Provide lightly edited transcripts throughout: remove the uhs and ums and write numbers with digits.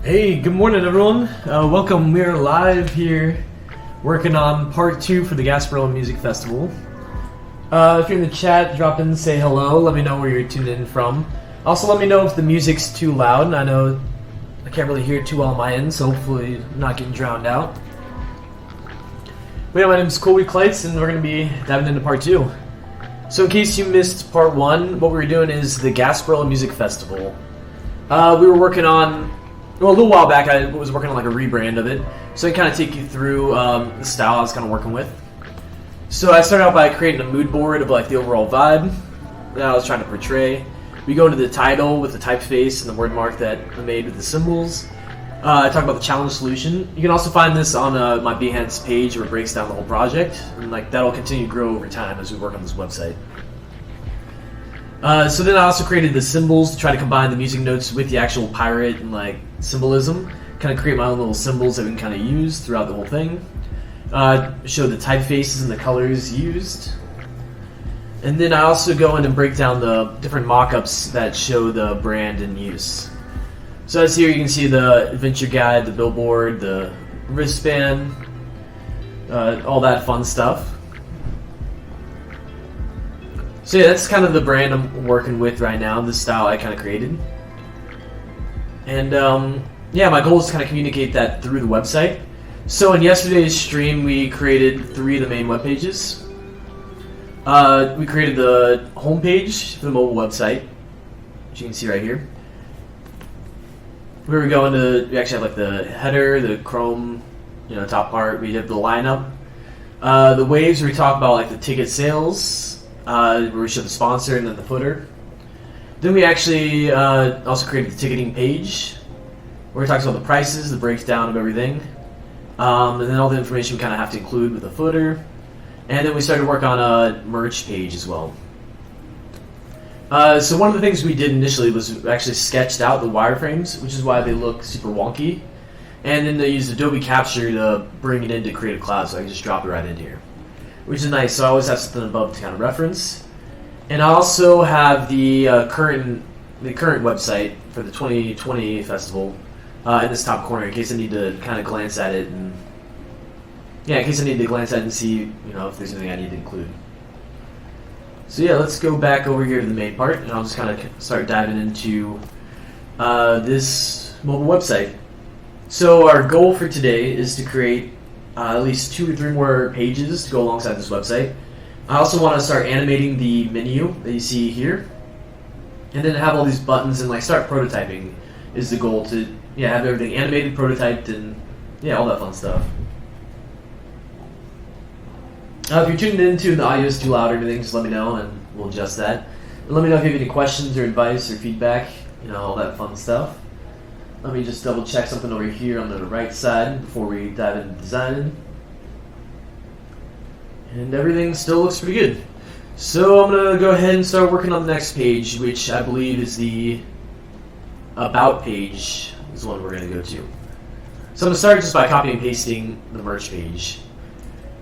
Hey, good morning everyone. Welcome. We're live here working on part 2 for the Gasparilla Music Festival. If you're in the chat, drop in and say hello. Let me know where you're tuned in from. Also, let me know if the music's too loud. I know I can't really hear it too well on my end, so hopefully I'm not getting drowned out. But yeah, my name is Colby Kleitz, and we're going to be diving into part 2. So in case you missed part 1, what we were doing is the Gasparilla Music Festival. We were working on... Well, a little while back, I was working on like a rebrand of it, so I kind of take you through the style I was kind of working with. So I started out by creating a mood board of like the overall vibe that I was trying to portray. We go into the title with the typeface and the word mark that I made with the symbols. I talk about the challenge solution. You can also find this on my Behance page where it breaks down the whole project, and like that'll continue to grow over time as we work on this website. So then I also created the symbols to try to combine the music notes with the actual pirate and like symbolism. Kind of create my own little symbols that we can kind of use throughout the whole thing. Show the typefaces and the colors used. And then I also go in and break down the different mock-ups that show the brand in use. So as here you can see the adventure guide, the billboard, the wristband, all that fun stuff. So yeah, that's kind of the brand I'm working with right now, the style I kind of created. And yeah, my goal is to kind of communicate that through the website. So in yesterday's stream, we created 3 of the main web pages. We created the home page for the mobile website, which you can see right here. We actually have like the header, the Chrome, top part. We have the lineup, the waves where we talk about like the ticket sales. Where we show the sponsor and then the footer. Then we actually also created the ticketing page where it talks about the prices, the breakdown of everything, and then all the information we kind of have to include with the footer. And then we started to work on a merch page as well. So one of the things we did initially was actually sketched out the wireframes, which is why they look super wonky. And then they used Adobe Capture to bring it into Creative Cloud, so I can just drop it right in here, which is nice. So I always have something above to kind of reference. And I also have the current website for the 2020 festival in this top corner in case I need to kind of glance at it and see if there's anything I need to include. So yeah, let's go back over here to the main part, and I'll just kind of start diving into this mobile website. So our goal for today is to create at least 2 or 3 more pages to go alongside this website. I also want to start animating the menu that you see here, and then have all these buttons and like start prototyping is the goal to have everything animated, prototyped, and all that fun stuff. If you're tuned into the audio is too loud or anything, just let me know and we'll adjust that. And let me know if you have any questions or advice or feedback, all that fun stuff. Let me just double check something over here on the right side before we dive into designing. And everything still looks pretty good. So I'm going to go ahead and start working on the next page, which I believe is the About page is the one we're going to go to. So I'm going to start just by copying and pasting the merch page.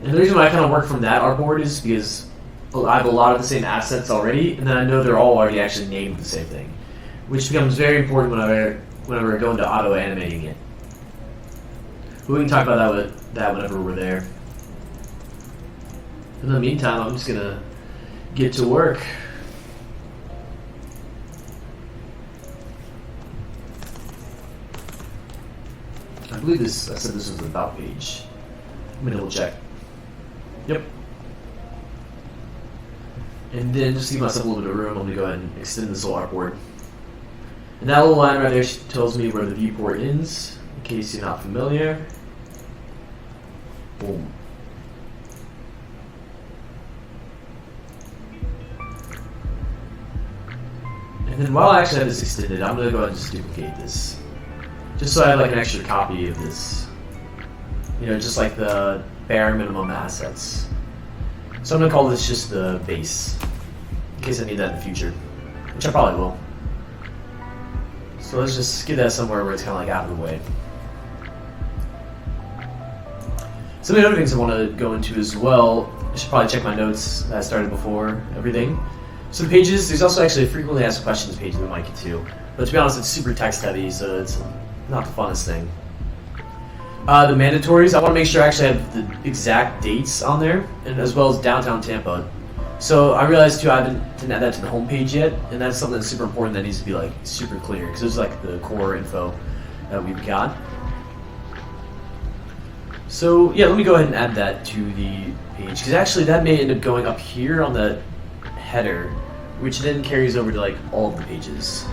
And the reason why I kind of work from that artboard is because I have a lot of the same assets already, and then I know they're all already actually named the same thing, which becomes very important whenever I go into auto-animating it. But we can talk about that whenever we're there. In the meantime, I'm just going to get to work. I believe I said this was the About page. Let me double check. Yep. And then just to give myself a little bit of room, I'm going to go ahead and extend this little artboard. And that little line right there tells me where the viewport ends, in case you're not familiar. Boom. And then while I actually have this extended, I'm going to go ahead and just duplicate this. Just so I have like an extra copy of this. Just like the bare minimum assets. So I'm going to call this just the base, in case I need that in the future, which I probably will. So let's just get that somewhere where it's kind of like out of the way. Some of the other things I want to go into as well, I should probably check my notes that I started before everything. So the pages, there's also actually a frequently asked questions page that we might get to. But to be honest, it's super text heavy, so it's not the funnest thing. The mandatories, I want to make sure I actually have the exact dates on there, and as well as downtown Tampa. So I realized too I didn't add that to the homepage yet, and that's something that's super important that needs to be like super clear, because it's like the core info that we've got. So yeah, let me go ahead and add that to the page, because actually that may end up going up here on the header, which then carries over to like all of the pages.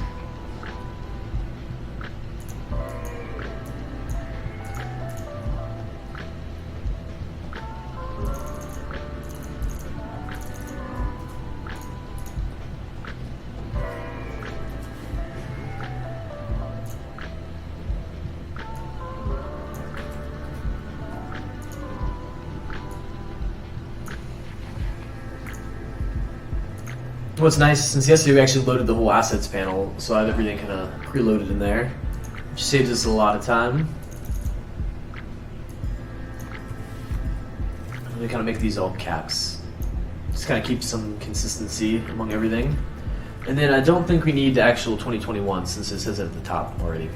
What's nice, since yesterday we actually loaded the whole assets panel, so I have everything kind of preloaded in there, which saves us a lot of time. I'm going to kind of make these all caps. Just kind of keep some consistency among everything. And then I don't think we need the actual 2021 since it says it at the top already.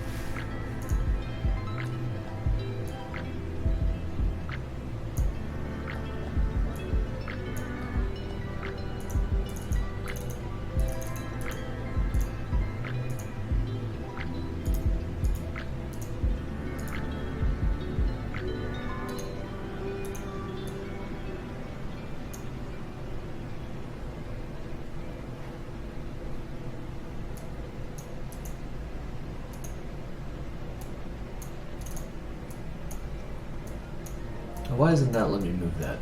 Why isn't that letting me move that?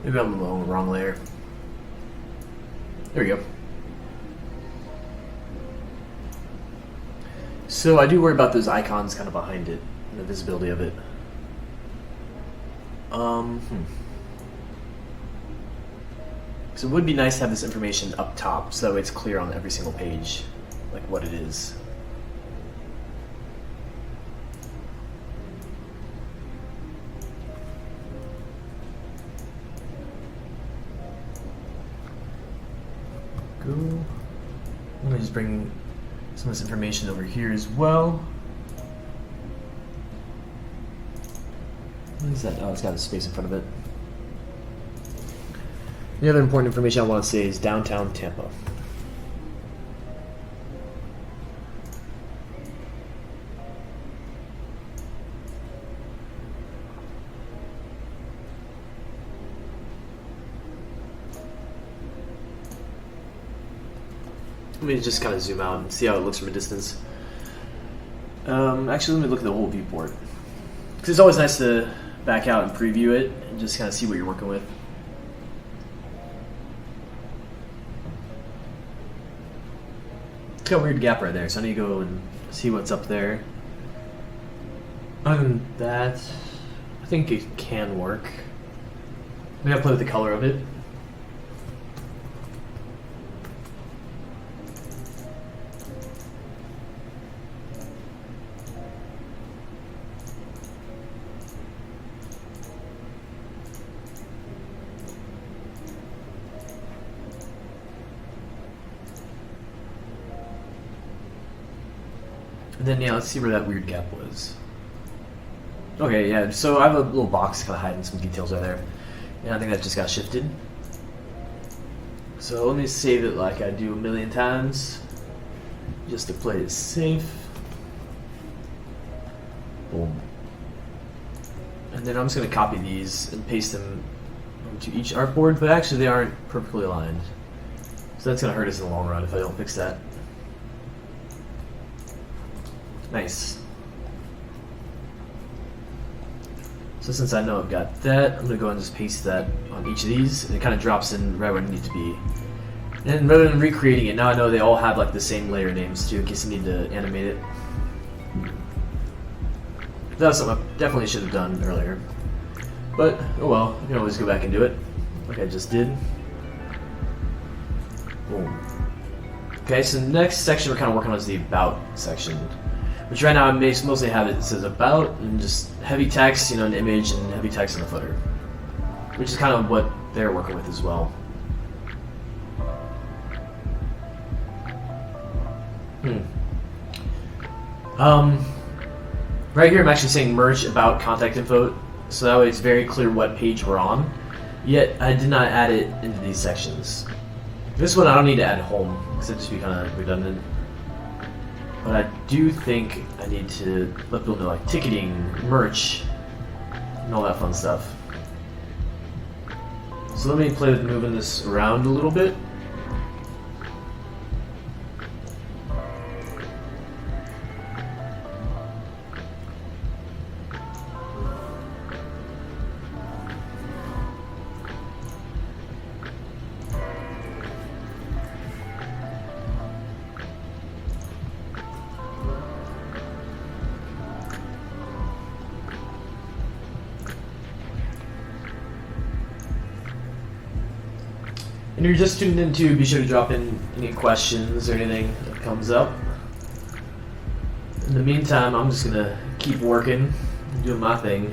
Maybe I'm on the wrong layer. There we go. So I do worry about those icons kind of behind it, and the visibility of it. So it would be nice to have this information up top, so that way it's clear on every single page, like what it is. I'm going to just bring some of this information over here as well. What is that? Oh, it's got a space in front of it. The other important information I want to say is downtown Tampa. Let me just kind of zoom out and see how it looks from a distance. Actually, let me look at the whole viewport. Because it's always nice to back out and preview it and just kind of see what you're working with. It's got a weird gap right there, so I need to go and see what's up there. Other than that, I think it can work. We have to play with the color of it. And then, yeah, let's see where that weird gap was. Okay, yeah, so I have a little box kind of hiding some details right there. And I think that just got shifted. So let me save it like I do a million times, just to play it safe. Boom. And then I'm just going to copy these and paste them onto each artboard, but actually they aren't perfectly aligned. So that's going to hurt us in the long run if I don't fix that. Nice. So since I know I've got that, I'm going to go and just paste that on each of these, and it kind of drops in right where it needs to be. And rather than recreating it, now I know they all have like the same layer names too, in case I need to animate it. That was something I definitely should have done earlier. But, oh well, I can always go back and do it, like I just did. Boom. Okay, so the next section we're kind of working on is the About section. Which right now I mostly have it says About, and just heavy text, an image, and heavy text in the footer. Which is kind of what they're working with as well. Right here I'm actually saying merge about contact info, so that way it's very clear what page we're on. Yet I did not add it into these sections. This one I don't need to add home, because it'd just be kind of redundant. But I do think I need to let people know, like ticketing, merch, and all that fun stuff. So let me play with moving this around a little bit. And if you're just tuned in too, be sure to drop in any questions or anything that comes up. In the meantime, I'm just gonna keep working, doing my thing.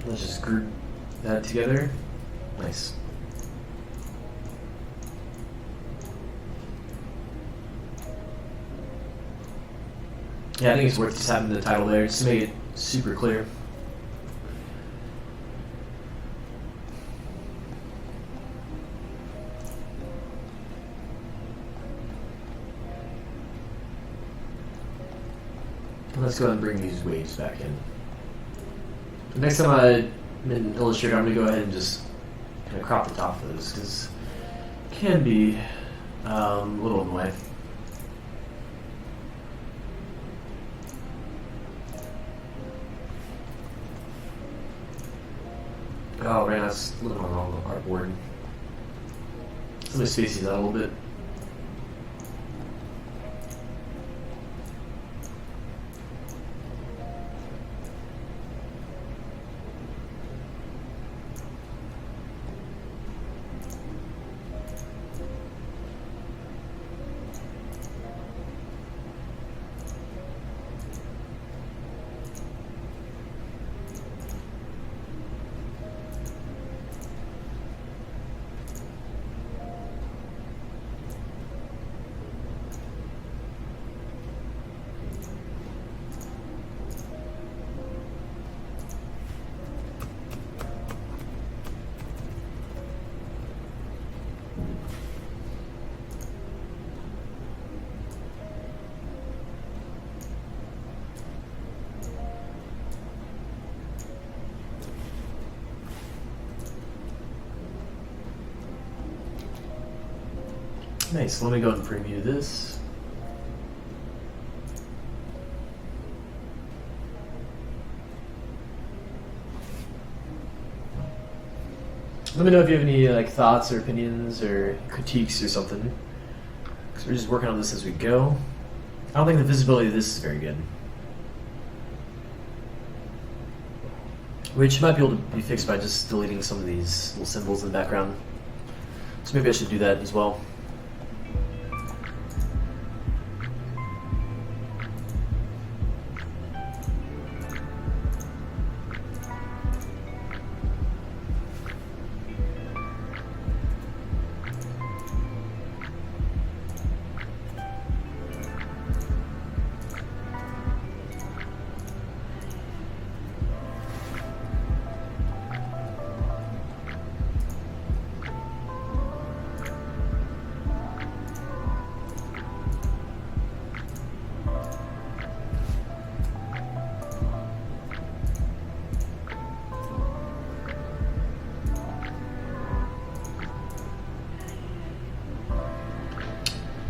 Let's just group that together. Nice. Yeah, I think it's worth just having the title there, just to make it super clear. Let's go ahead and bring these waves back in. Next time I'm in Illustrator, I'm going to go ahead and just kind of crop the top of those, because it can be a little in the way. Oh man, that's a little wrong on the artboard. Let me space these out a little bit. Nice, let me go ahead and preview this. Let me know if you have any thoughts or opinions or critiques or something, because we're just working on this as we go. I don't think the visibility of this is very good, which might be able to be fixed by just deleting some of these little symbols in the background. So maybe I should do that as well.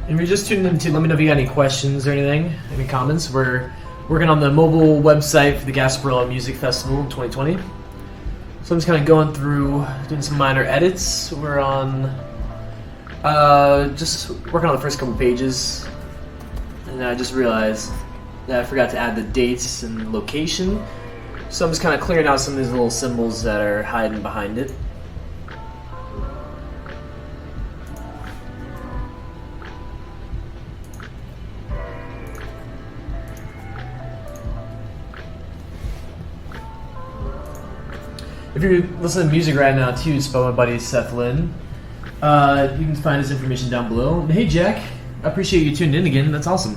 If you're just tuning in, let me know if you got any questions or anything, any comments. We're working on the mobile website for the Gasparilla Music Festival in 2020. So I'm just kind of going through, doing some minor edits. We're on, just working on the first couple pages. And I just realized that I forgot to add the dates and location. So I'm just kind of clearing out some of these little symbols that are hiding behind it. If you're listening to music right now, too, it's by my buddy Seth Lynn. You can find his information down below. And hey, Jack, I appreciate you tuned in again. That's awesome.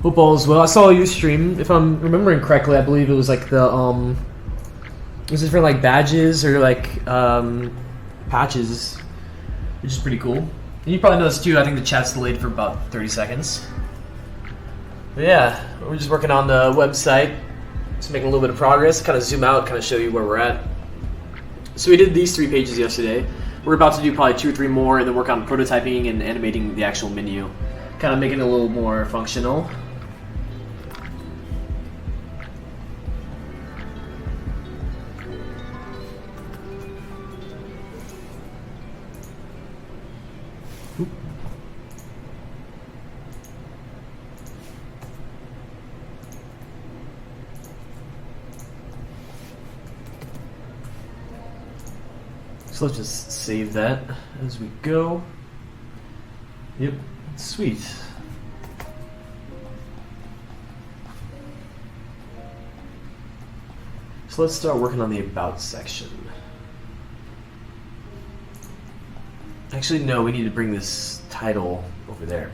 Hope all is well. I saw your stream. If I'm remembering correctly, I believe it was like the was it for like badges or like patches, which is pretty cool. And you probably noticed too. I think the chat's delayed for about 30 seconds. But yeah, we're just working on the website. Just making a little bit of progress, kind of zoom out, kind of show you where we're at. So we did these 3 pages yesterday. We're about to do probably 2 or 3 more and then work on prototyping and animating the actual menu. Kind of making it a little more functional. So let's just save that as we go. Yep, sweet. So let's start working on the About section. Actually, no, we need to bring this title over there.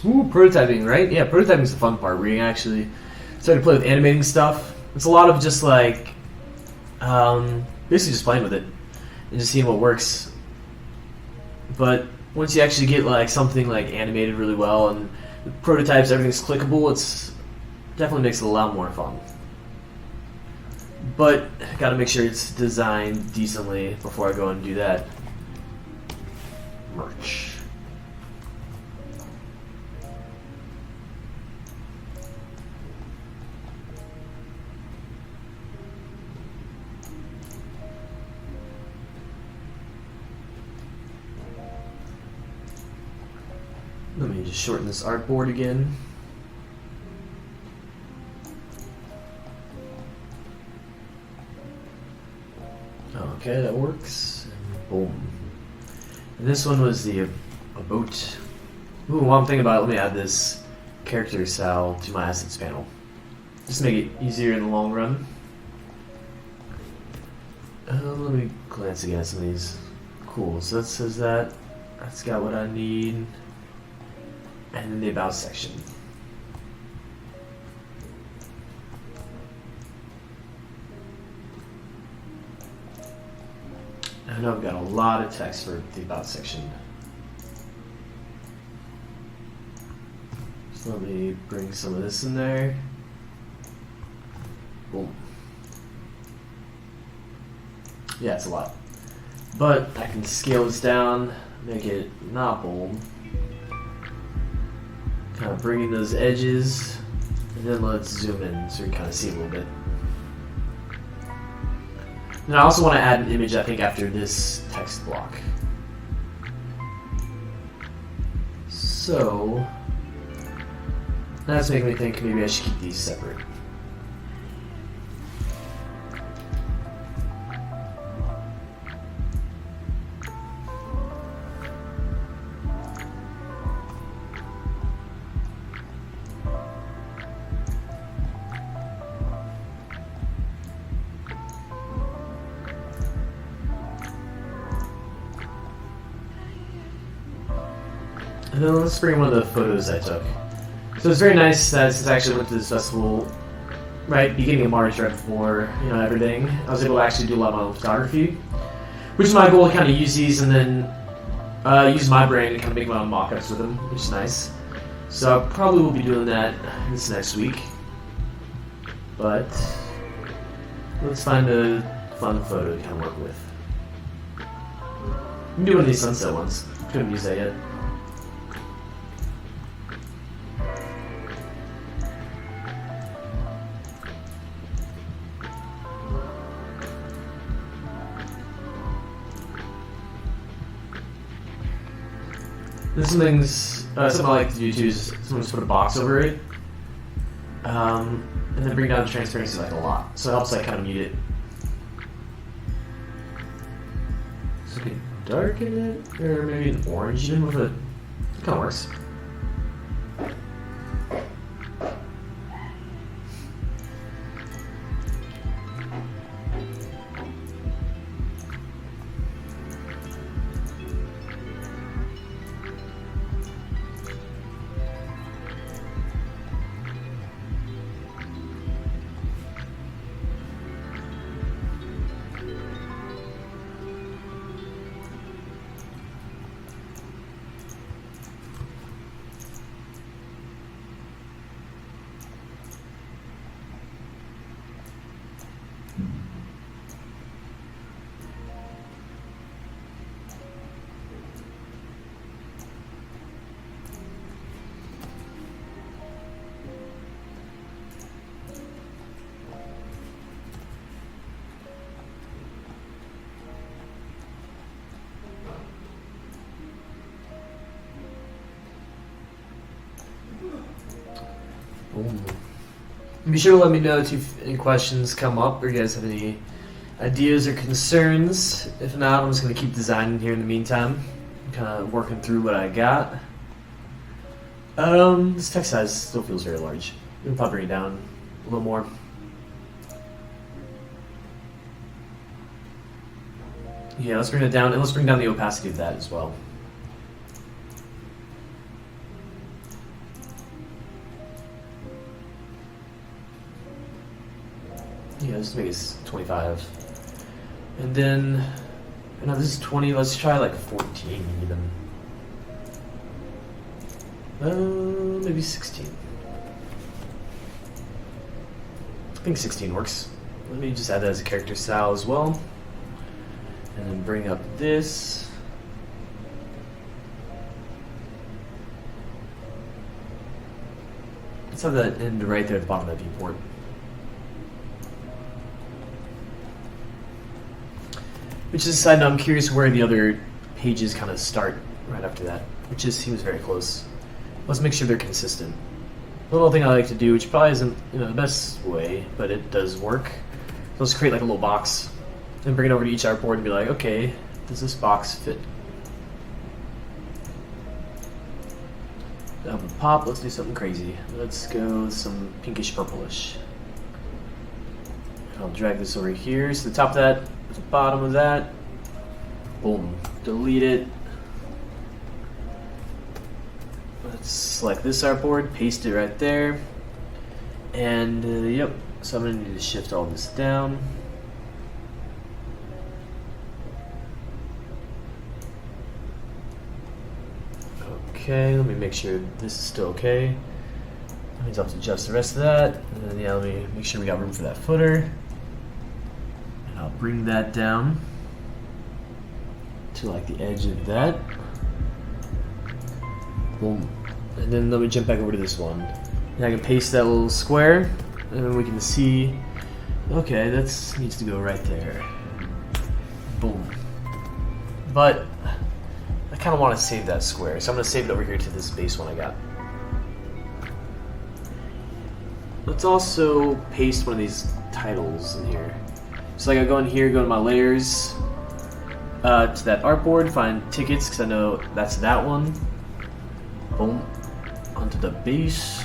Ooh, prototyping, right? Yeah, prototyping is the fun part where you can actually start to play with animating stuff. It's a lot of just like, basically just playing with it and just seeing what works. But once you actually get like something like animated really well and the prototypes, everything's clickable, it's definitely makes it a lot more fun. But gotta make sure it's designed decently before I go and do that. Merch. Let me just shorten this artboard again. Okay, that works. And boom. And this one was the About. Ooh, while I'm thinking about it, let me add this character style to my assets panel. Just make it easier in the long run. Let me glance again at some of these. Cool, so that says that. That's got what I need. And then the About section. I know I've got a lot of text for the About section. So let me bring some of this in there. Boom. Yeah, it's a lot. But I can scale this down, make it not bold. Kind of bring in those edges, and then let's zoom in so we can kind of see a little bit. And I also want to add an image, I think, after this text block. So that's making me think maybe I should keep these separate. And then let's bring one of the photos I took. So it's very nice that since I actually went to this festival right beginning of March, right before everything, I was able to actually do a lot of my own photography, which is my goal, to kind of use these and then use my brain and kind of make my own mock-ups with them, which is nice. So I probably will be doing that this next week. But let's find a fun photo to kind of work with. I'm doing these sunset ones. Couldn't use that yet. There's something I like to do too is sometimes put a box over it, and then bring down the transparency like a lot, so it helps like kind of mute it. So we can darken it, or maybe an orange even with it. It kind of works. Be sure to let me know if any questions come up or you guys have any ideas or concerns. If not, I'm just going to keep designing here in the meantime. I'm kind of working through what I got. This text size still feels very large. We'll probably bring it down a little more. Yeah, let's bring it down, and let's bring down the opacity of that as well. Yeah, let's make it 25. And then, no, this is 20, let's try like 14 even. Maybe 16. I think 16 works. Let me just add that as a character style as well. And then bring up this. Let's have that end right there at the bottom of that viewport. Which is a side note, I'm curious where the other pages kind of start right after that, which just seems very close. Let's make sure they're consistent. A little thing I like to do, which probably isn't the best way, but it does work. So let's create like a little box and bring it over to each artboard and be like, okay, does this box fit? That would pop. Let's do something crazy. Let's go with some pinkish purplish. I'll drag this over here. So the top of that, the bottom of that, boom, delete it. Let's select this artboard, paste it right there, and yep. So I'm gonna need to shift all this down. Okay, let me make sure this is still okay. That means I'll have to adjust the rest of that, and then yeah, let me make sure we got room for that footer. I'll bring that down to like the edge of that. Boom. And then let me jump back over to this one. And I can paste that little square, and then we can see, okay, that needs to go right there. Boom. But I kind of want to save that square, so I'm going to save it over here to this base one I got. Let's also paste one of these titles in here. So like I go in here, go to my layers, to that artboard, find tickets, because I know that's that one. Boom. Onto the base.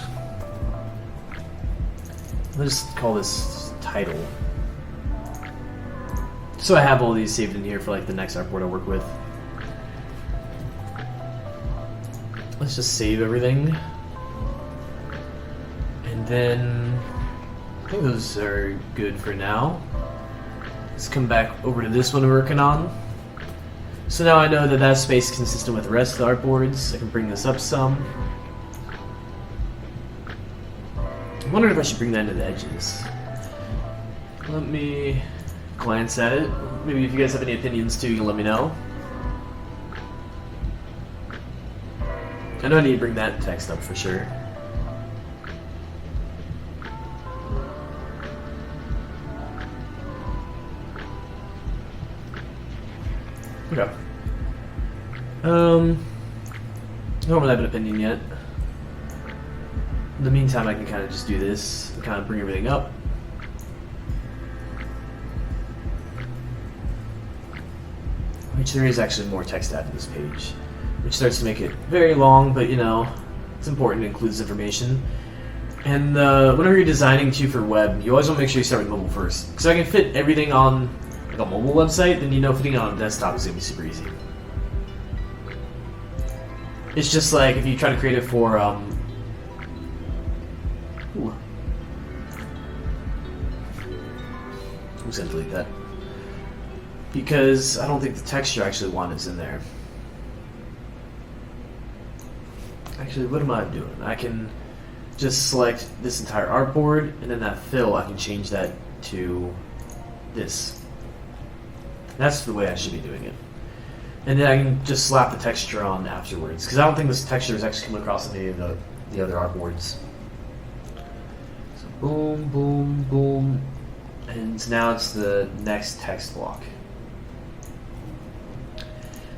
Let's just call this title. So I have all these saved in here for like the next artboard I work with. Let's just save everything. then I think those are good for now. Let's come back over to this one we're working on. So now I know that that space is consistent with the rest of the artboards. I can bring this up some. I wonder if I should bring that into the edges. Let me glance at it. Maybe if you guys have any opinions too, you can let me know. I know I need to bring that text up for sure. Okay. I don't really have an opinion yet. In the meantime, I can kind of just do this and kind of bring everything up. Which there is actually more text added to this page, which starts to make it very long, but you know, it's important to include this information. And whenever you're designing too for web, you always want to make sure you start with mobile first. Because I can fit everything on like a mobile website, then you know fitting it on a desktop is going to be super easy. It's just like if you try to create it for ooh. I'm just going to delete that. Because I don't think the texture I actually want is in there. Actually, what am I doing? I can just select this entire artboard, and then that fill, I can change that to this. That's the way I should be doing it. And then I can just slap the texture on afterwards, because I don't think this texture is actually coming across any of the other artboards. So boom, boom, boom, and now it's the next text block.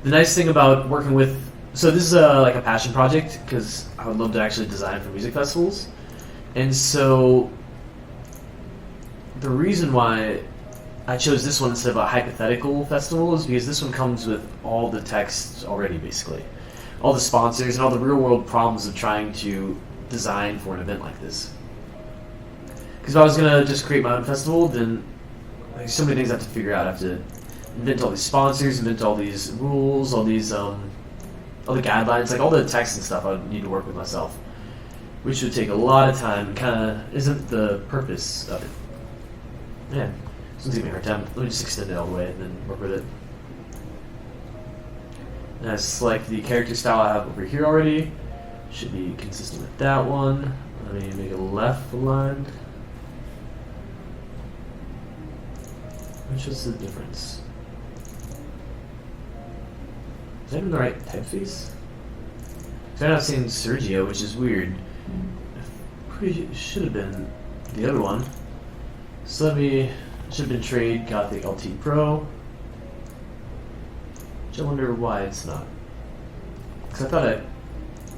The nice thing about working with, so this is like a passion project, because I would love to actually design for music festivals, and so the reason why I chose this one instead of a hypothetical festival is because this one comes with all the text already, basically. All the sponsors and all the real-world problems of trying to design for an event like this. Because if I was going to just create my own festival, then there's so many things I have to figure out. I have to invent all these sponsors, invent all these rules, all these, all the guidelines, like all the text and stuff I would need to work with myself. Which would take a lot of time, kind of isn't the purpose of it. Yeah. This one's giving me a hard time. Let me just extend it all the way and then work with it. And I select the character style I have over here already. Should be consistent with that one. Let me make it left aligned. Which is the difference? Is that even the right typeface? I'm not seeing Sergio, which is weird. Pretty should have been the other one. So let me. Should have been Trade Gothic LT Pro. Which I wonder why it's not. Because I thought it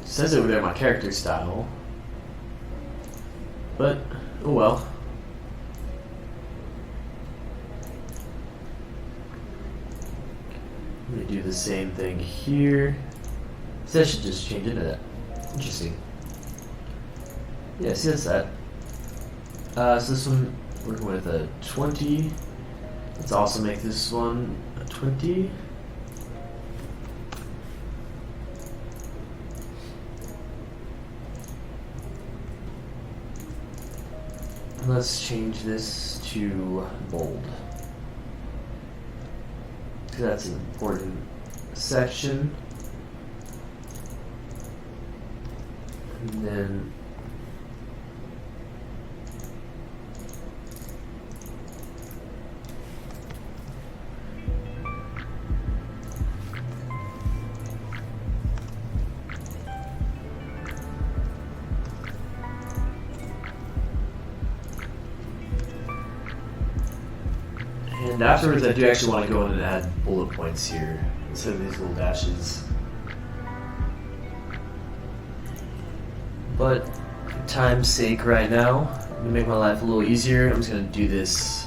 says over there my character style. But, oh well. I'm going to do the same thing here. So I should just change into that. Interesting. Yeah, see that's that. So this one, working with a 20. Let's also make this one a 20. Let's change this to bold. Because that's an important section. And then afterwards, I do actually want to go in and add bullet points here instead of these little dashes. But for time's sake right now, I'm going to make my life a little easier. I'm just going to do this.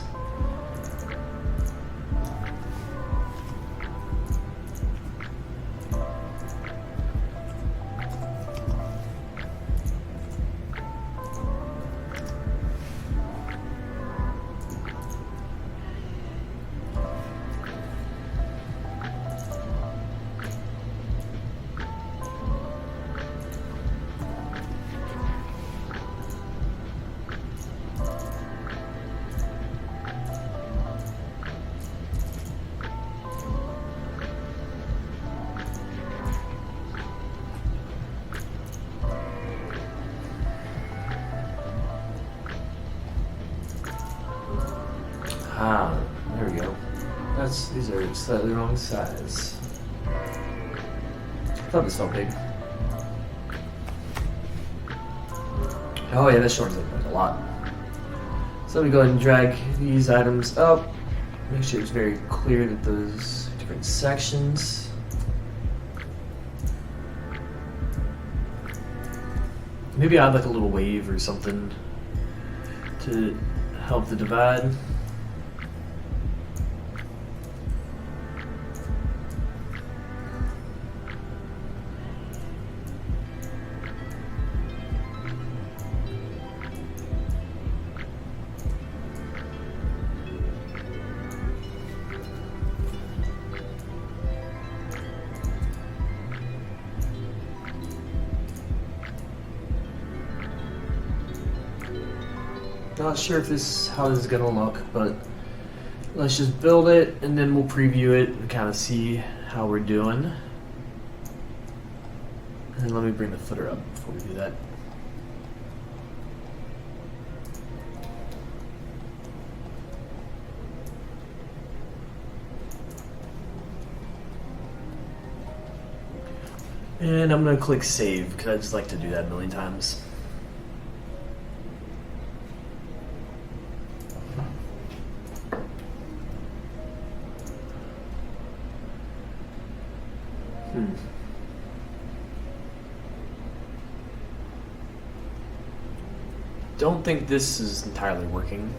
these are slightly wrong size. I thought this felt big. Oh yeah, this shortens it a lot. So let me go ahead and drag these items up. Make sure it's very clear that those different sections. Maybe I'd like a little wave or something to help the divide. Not sure if how this is gonna look, but let's just build it and then we'll preview it and kind of see how we're doing. And let me bring the footer up before we do that. And I'm gonna click save because I just like to do that a million times. Don't think this is entirely working,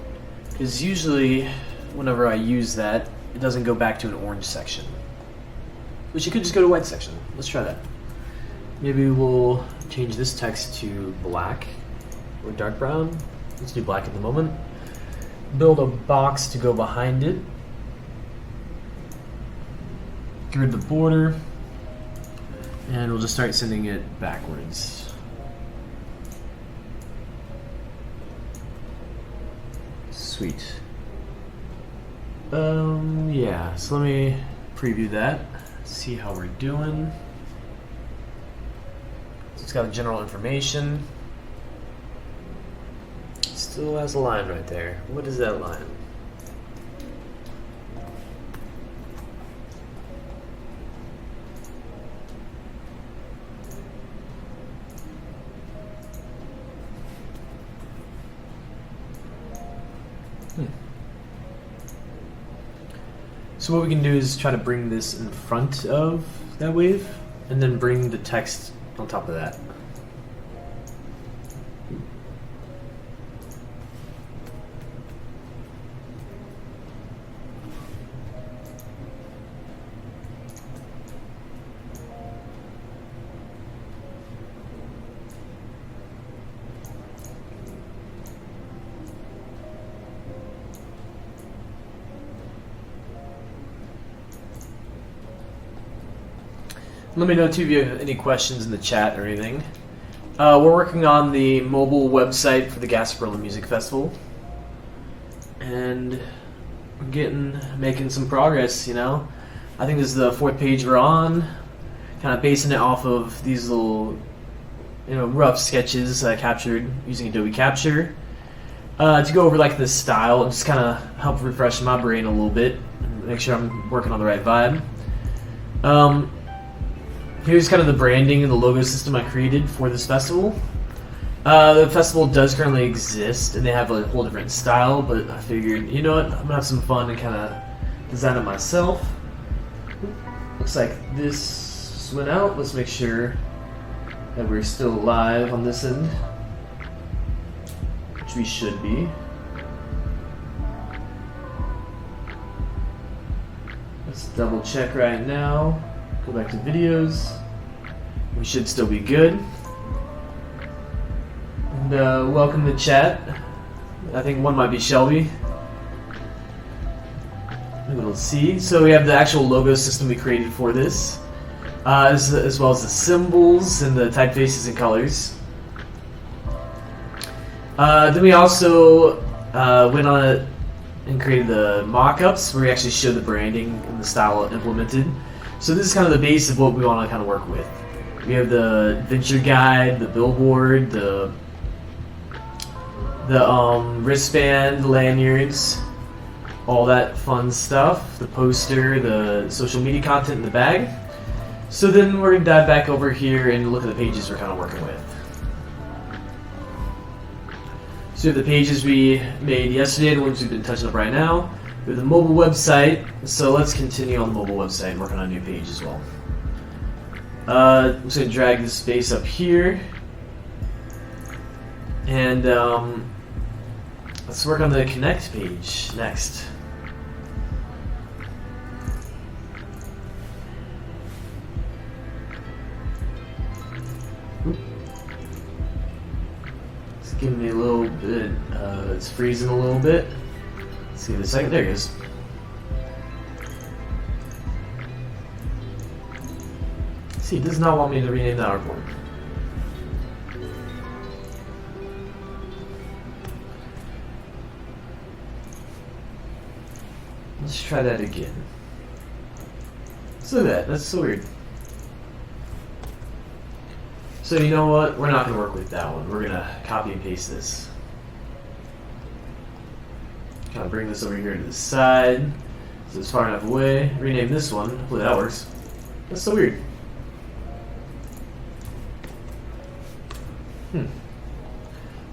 because usually whenever I use that, it doesn't go back to an orange section. Which you could just go to white section. Let's try that. Maybe we'll change this text to black or dark brown. Let's do black at the moment. Build a box to go behind it. Get rid of the border. And we'll just start sending it backwards. Sweet. Yeah, so let me preview that, see how we're doing. So it's got general information. Still has a line right there. What is that line? So what we can do is try to bring this in front of that wave, and then bring the text on top of that. Let me know too if you have any questions in the chat or anything. We're working on the mobile website for the Gasparilla Music Festival, and we're making some progress. You know, I think this is the 4th page we're on, kind of basing it off of these little, rough sketches I captured using Adobe Capture to go over like the style and just kind of help refresh my brain a little bit, and make sure I'm working on the right vibe. Here's kind of the branding and the logo system I created for this festival. The festival does currently exist, and they have a whole different style, but I figured, you know what, I'm going to have some fun and kind of design it myself. Looks like this went out. Let's make sure that we're still live on this end, which we should be. Let's double check right now. Go back to videos. We should still be good. And welcome to chat. I think one might be Shelby. Let's see. So we have the actual logo system we created for this, as well as the symbols and the typefaces and colors. Then we also went on it and created the mock-ups where we actually showed the branding and the style implemented. So this is kind of the base of what we want to kind of work with. We have the adventure guide, the billboard, the wristband, the lanyards, all that fun stuff, the poster, the social media content in the bag. So then we're going to dive back over here and look at the pages we're kind of working with. So we have the pages we made yesterday, the ones we've been touching up right now. We have the mobile website, so let's continue on the mobile website and working on a new page as well. I'm just going to drag this space up here. And let's work on the connect page next. It's giving me a little bit, it's freezing a little bit. Let's give it a second. There it goes. See, it does not want me to rename the artboard. Let's try that again. So that's so weird. So you know what? We're not going to work with that one. We're going to copy and paste this. Kind of bring this over here to the side, so it's far enough away. Rename this one. Hopefully that works. That's so weird.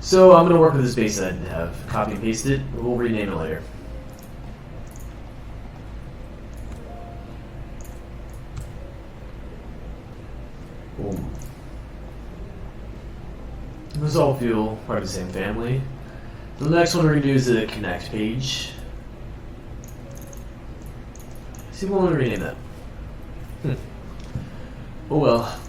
So I'm going to work with this base that I didn't have. Copy and paste it. We'll rename it later. Boom. Those all feel part of the same family. The next one we're going to do is the connect page. See if we want to rename that. Oh well.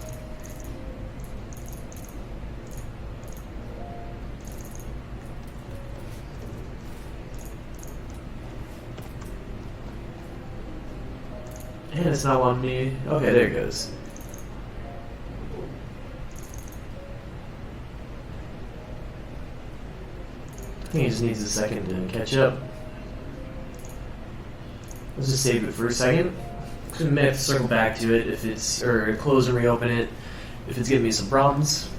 And it's not wanting me. Okay, there it goes. I think it just needs a second to catch up. Let's just save it for a second. I may have to circle back to it if it's, or close and reopen it if it's giving me some problems.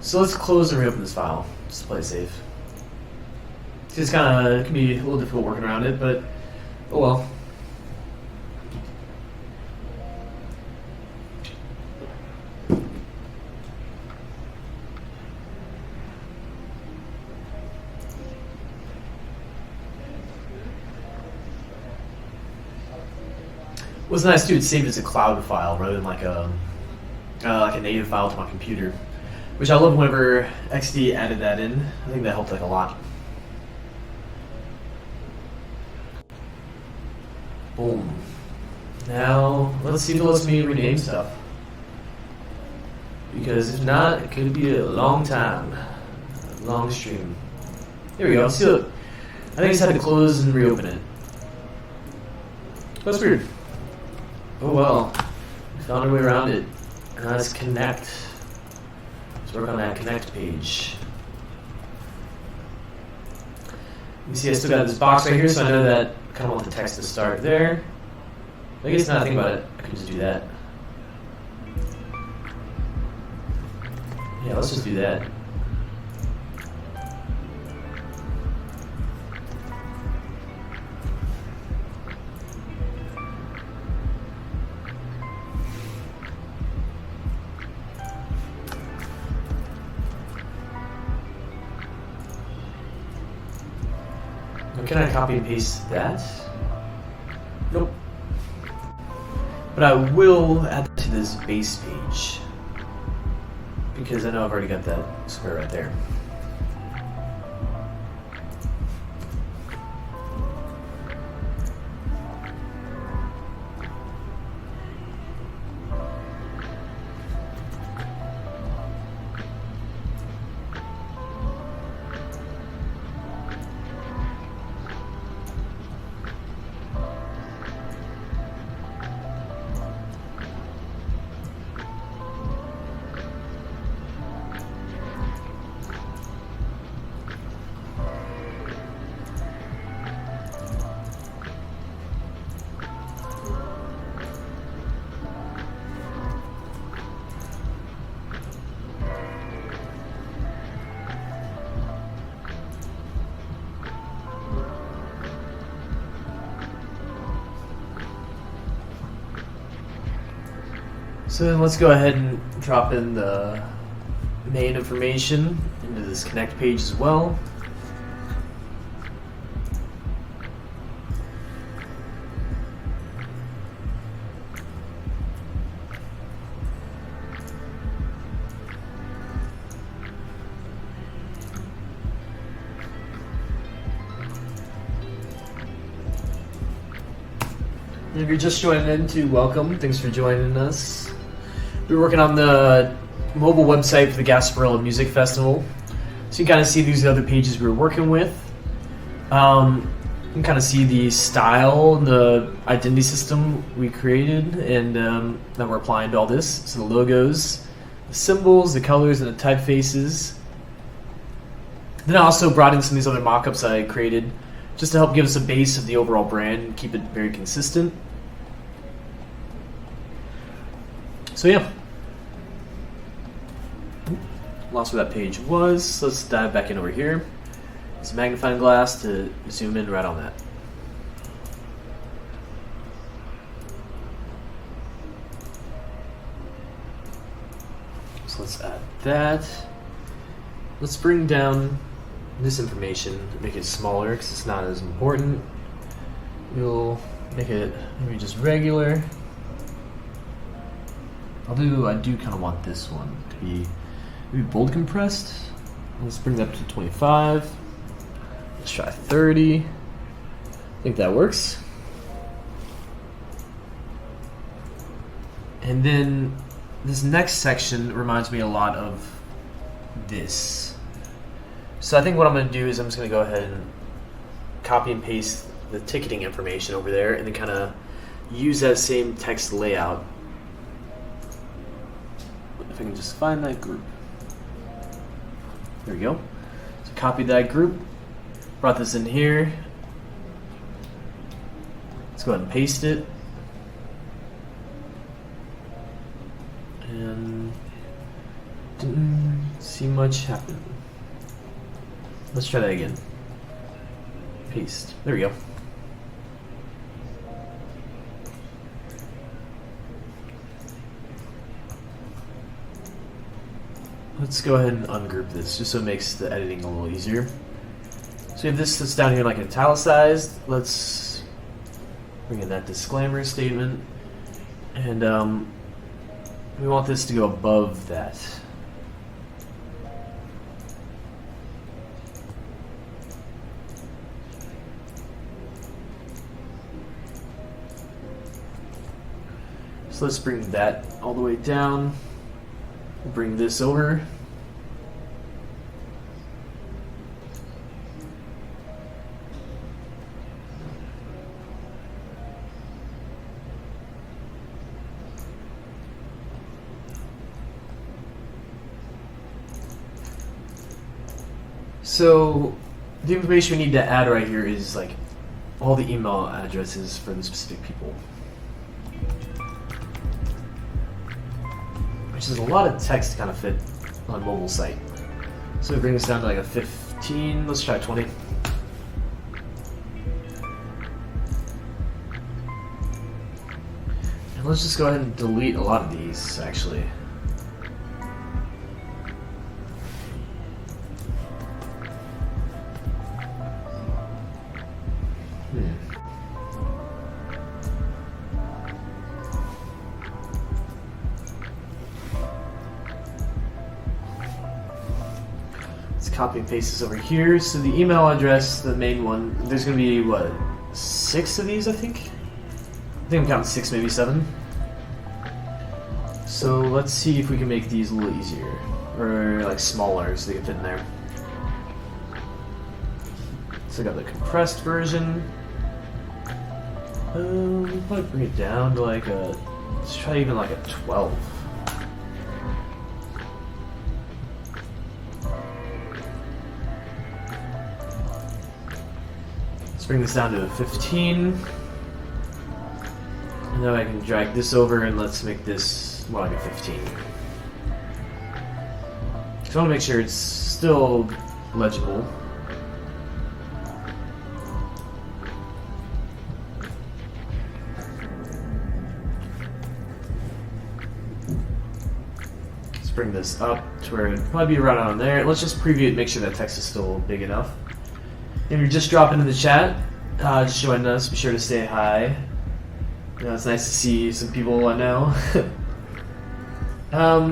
So let's close and reopen this file just to play it safe. It's kind of, it can be a little difficult working around it, but oh well. What's nice too, it's saved as a cloud file rather than like a native file to my computer, which I love whenever XD added that in. I think that helped like a lot. Boom. Now let's see if it lets me rename stuff, because if not, it could be a long time, a long stream. Here we go. Let's do it. I think I just had to close and reopen it. That's weird. Oh well, we found our way around it. Now let's connect. Let's work on that connect page. You see I still got this box right here, so I know that I kind of want the text to start there. I guess now I think about it, I can just do that. Yeah, let's just do that. Can I copy and paste that? Nope. But I will add that to this base page, because I know I've already got that square right there. So then let's go ahead and drop in the main information into this connect page as well. If you're just joining in, welcome. Thanks for joining us. We're working on the mobile website for the Gasparilla Music Festival. So you can kind of see these other pages we were working with. You can kind of see the style and the identity system we created and that we're applying to all this. So the logos, the symbols, the colors, and the typefaces. Then I also brought in some of these other mock-ups I created just to help give us a base of the overall brand and keep it very consistent. So yeah. Lost where that page was. So let's dive back in over here. It's a magnifying glass to zoom in right on that. So let's add that. Let's bring down this information, make it smaller because it's not as important. We'll make it maybe just regular. Although I do kind of want this one to be maybe bold compressed. Let's bring that up to 25. Let's try 30. I think that works. And then this next section reminds me a lot of this. So I think what I'm going to do is I'm just going to go ahead and copy and paste the ticketing information over there and then kind of use that same text layout. If I can just find that group. There we go. So copy that group. Brought this in here. Let's go ahead and paste it. And didn't see much happen. Let's try that again. Paste. There we go. Let's go ahead and ungroup this just so it makes the editing a little easier. So we have this that's down here like italicized. Let's bring in that disclaimer statement. And we want this to go above that. So let's bring that all the way down. We'll bring this over. So the information we need to add right here is like all the email addresses for the specific people. Which is a lot of text to kind of fit on a mobile site. So we bring this down to like a 15, let's try 20. And let's just go ahead and delete a lot of these actually. Copy and paste this over here. So the email address, the main one, there's going to be, what, 6 of these, I think? I think I'm counting 6, maybe 7. So let's see if we can make these a little easier. Or, like, smaller so they can fit in there. So I got the compressed version. We'll probably bring it down to, like, a... Let's try even, like, a 12. Bring this down to a 15. And then I can drag this over and let's make this more like a 15. So I want to make sure it's still legible. bring this up to where it'd probably be right on there. Let's just preview it, make sure that text is still big enough. If you're just dropping in the chat, just joining us, be sure to say hi. You know, it's nice to see some people I know.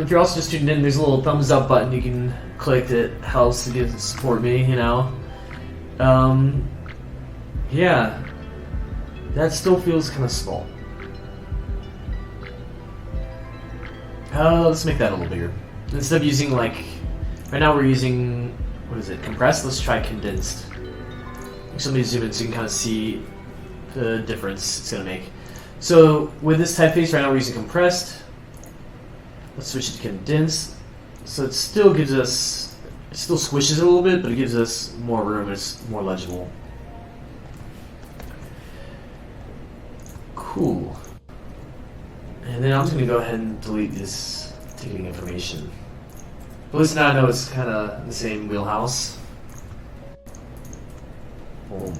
If you're also just tuning in, there's a little thumbs up button you can click that helps to support me, you know. Yeah, that still feels kind of small. Let's make that a little bigger. Instead of using right now we're using, what is it, compressed? Let's try condensed. Somebody zoom in so you can kind of see the difference it's going to make. So with this typeface right now we're using compressed. Let's switch it to condensed. So it still gives us, it still squishes it a little bit, but it gives us more room, it's more legible. Cool. And then I'm just going to go ahead and delete this ticketing information. But at least now I know it's kind of the same wheelhouse. Boom.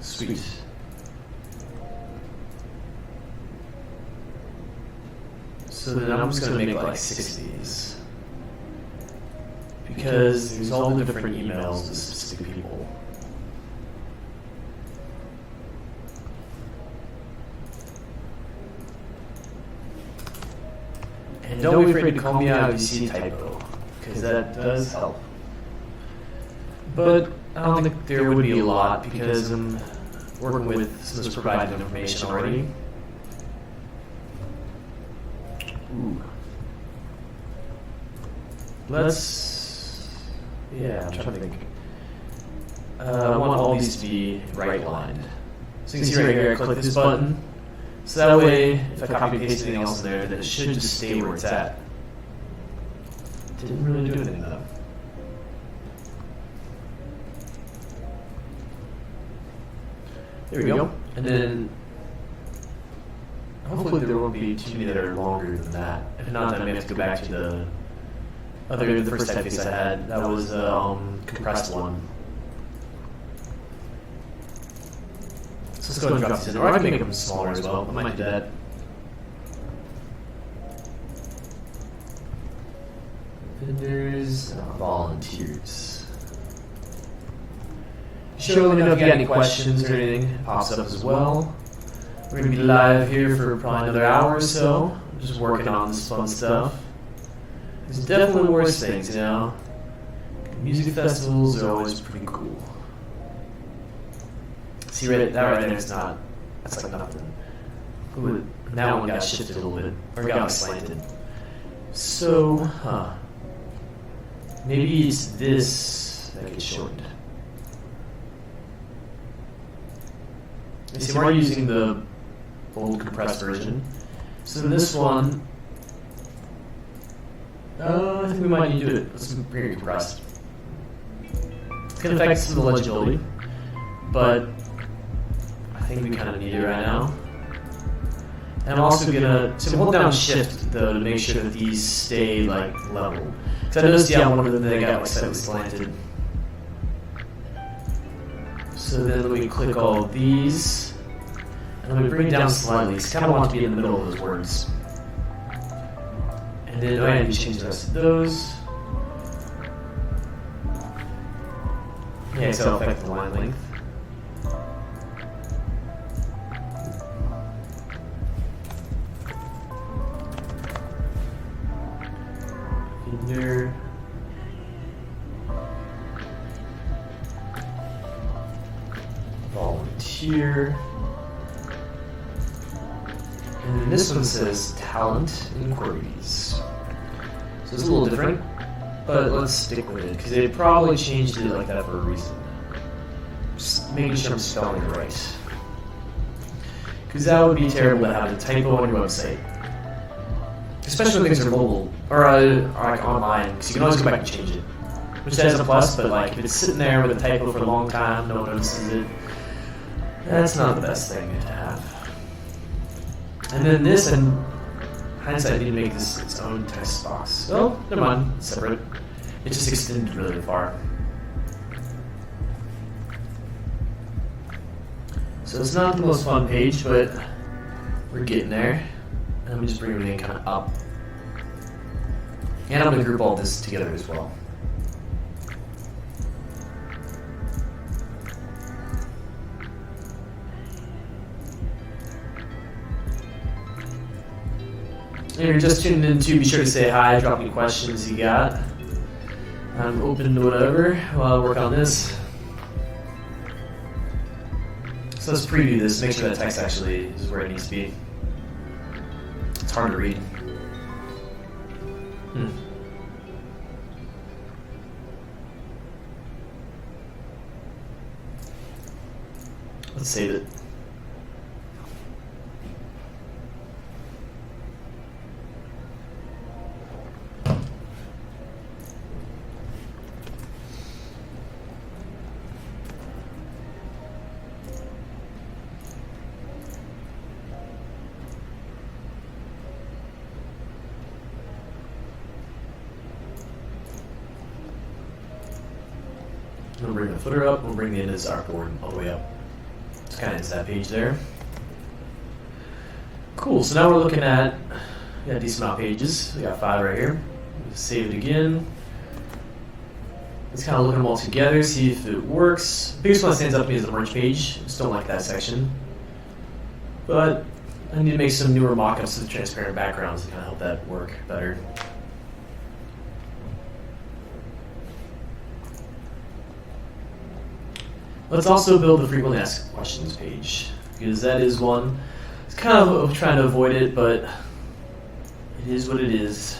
Sweet. So then I'm just going to make like 6 of these. Because there's all the different emails to specific people. And don't be afraid to call me out if you see a typo, because that does help. But I don't think there would be a lot, because I'm working with some provided information already. Ooh. Yeah, I'm trying to think. I want all these to be right-lined. So you can see right here, I click this button. So that way, if I copy and paste anything else in there, then it should just stay where it's at. Didn't really do anything though. There we go. And then, hopefully there won't be too many that are longer than that. If not, then I may have to go back to the first typeface I had. That was the compressed one. So let's go and drop these in. Or I can make them smaller as well. I might do that. Vendors, volunteers. Sure, let me know if you got any questions or anything. It pops up as well. We're going to be live here for probably another hour or so. I'm just working on this fun stuff. There's definitely worse things, you know. Music festivals are always pretty cool. See, that right there is not, that's like nothing. Ooh, that one got shifted a little bit, or got slanted. So, maybe it's this that gets shortened. See, we're using the old compressed version. So this one, I think we might need to do it. Let's bring it compressed. It's going to affect some of the legibility, but I think we kind of need it right now. And I'm also gonna hold down Shift though to make sure that these stay like level. Because I noticed on one of them they got like slightly slanted. So then let me click all of these, and let me bring it down slightly. Because I kind of want to be in the middle of those words. And then I need to change the rest of those. Yeah, so it'll affect the line length. Vendor. Volunteer. And then this one says talent inquiries. So it's a little different, but let's stick with it because they probably changed it like that for a reason. Just making sure I'm spelling it right. Because that would be terrible to have a typo on your website. Especially when things are mobile, or like online, because you can always go back and change it. Which is a plus, but like if it's sitting there with a typo for a long time, no one notices it, that's not the best thing to have. And then this, in hindsight, I need to make this its own text box. Oh, never mind, it's separate. It just extended really far. So it's not the most fun page, but We're getting there. And let me just bring everything kind of up. And I'm going to group all this together as well. If you're just tuning in to, be sure to say hi, drop any questions you got. I'm open to whatever while I work on this. So let's preview this, make sure that text actually is where it needs to be. It's hard to read. Let's save it. We'll bring the footer up, we'll bring the end of this artboard all the way up. It's kind of into that page there. Cool, so now we're looking at a decent amount of pages. We got 5 right here. We'll save it again. Let's kind of look at them all together, see if it works. The biggest one that stands up to me is the merge page. I just don't like that section. But I need to make some newer mock-ups of the transparent backgrounds to kind of help that work better. Let's also build the frequently asked questions page, because that is one. It's kind of trying to avoid it, but it is what it is.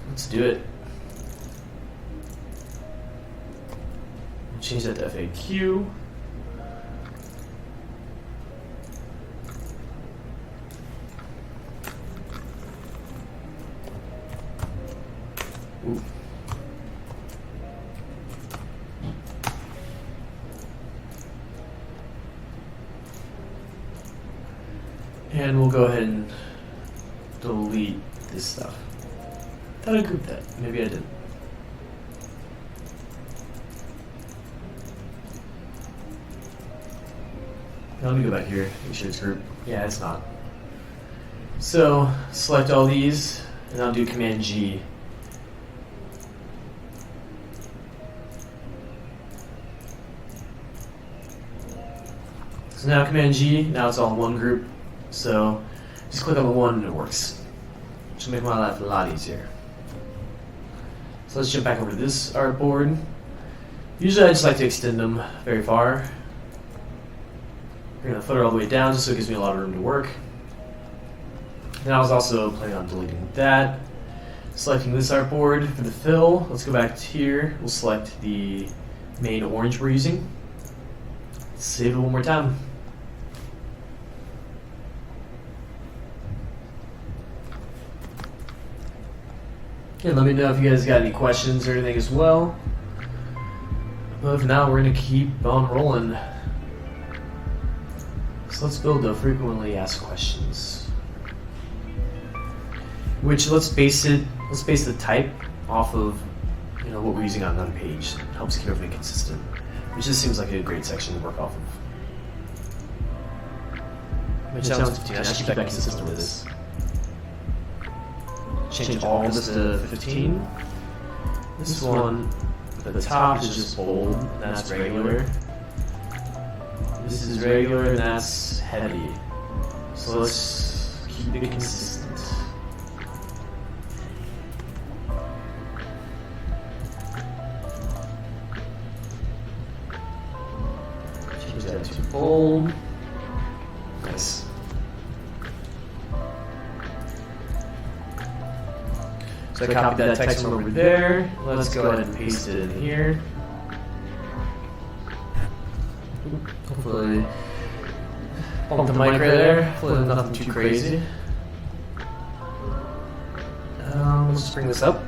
Let's do it. We'll change that to FAQ. Ooh. And we'll go ahead and delete this stuff. I thought I grouped that. Maybe I didn't. Now let me go back here, make sure it's grouped. Yeah, it's not. So, select all these, and I'll do Command G. So now Command G, now it's all in one group. So just click on the one and it works. Which will make my life a lot easier. So let's jump back over to this artboard. Usually I just like to extend them very far. Bring the footer all the way down just so it gives me a lot of room to work. And I was also planning on deleting that. Selecting this artboard for the fill. Let's go back to here. We'll select the main orange we're using. Save it one more time. And let me know if you guys got any questions or anything as well. But if not, we're going to keep on rolling. So let's build the frequently asked questions. Which let's base the type off of what we're using on another page. It helps keep everything consistent. Which just seems like a great section to work off of. Which sounds 15. I should keep that consistent with this. Change all this to 15. This one, the top is just bold, and that's regular. This is regular, and that's heavy. So let's keep it consistent. Change that to bold. Nice. So I copied that text from over there. Let's go ahead and paste it in here. Hopefully, bump the mic right there. Hopefully nothing too crazy. Let's just bring this up.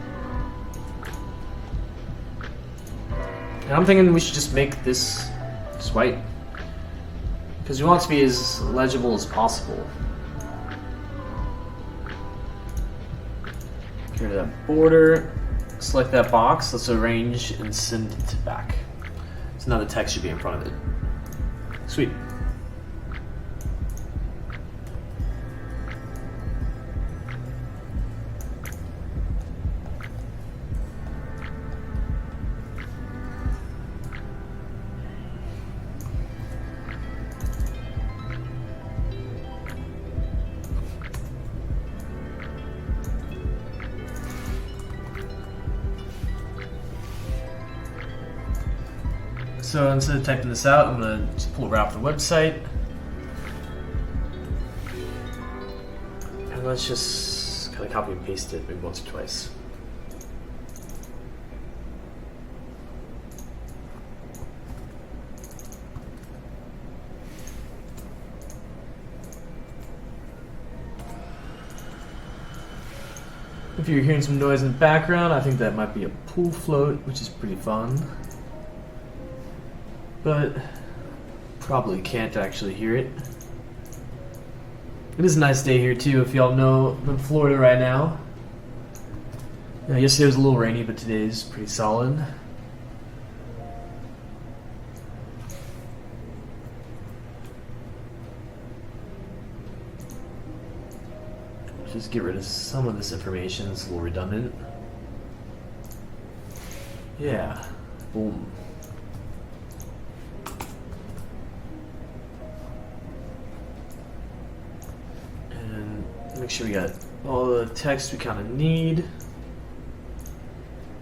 And I'm thinking we should just make this just white, because we want it to be as legible as possible. Get rid of that border, select that box, let's arrange and send it back. So now the text should be in front of it. Sweet. So instead of typing this out, I'm going to just pull it right off the website. And let's just kind of copy and paste it maybe once or twice. If you're hearing some noise in the background, I think that might be a pool float, which is pretty fun. But probably can't actually hear it. It is a nice day here too, if y'all know. I'm in Florida right now. Yesterday was a little rainy, but today is pretty solid. Just get rid of some of this information. It's a little redundant. Yeah. Boom. And make sure we got all the text we kind of need,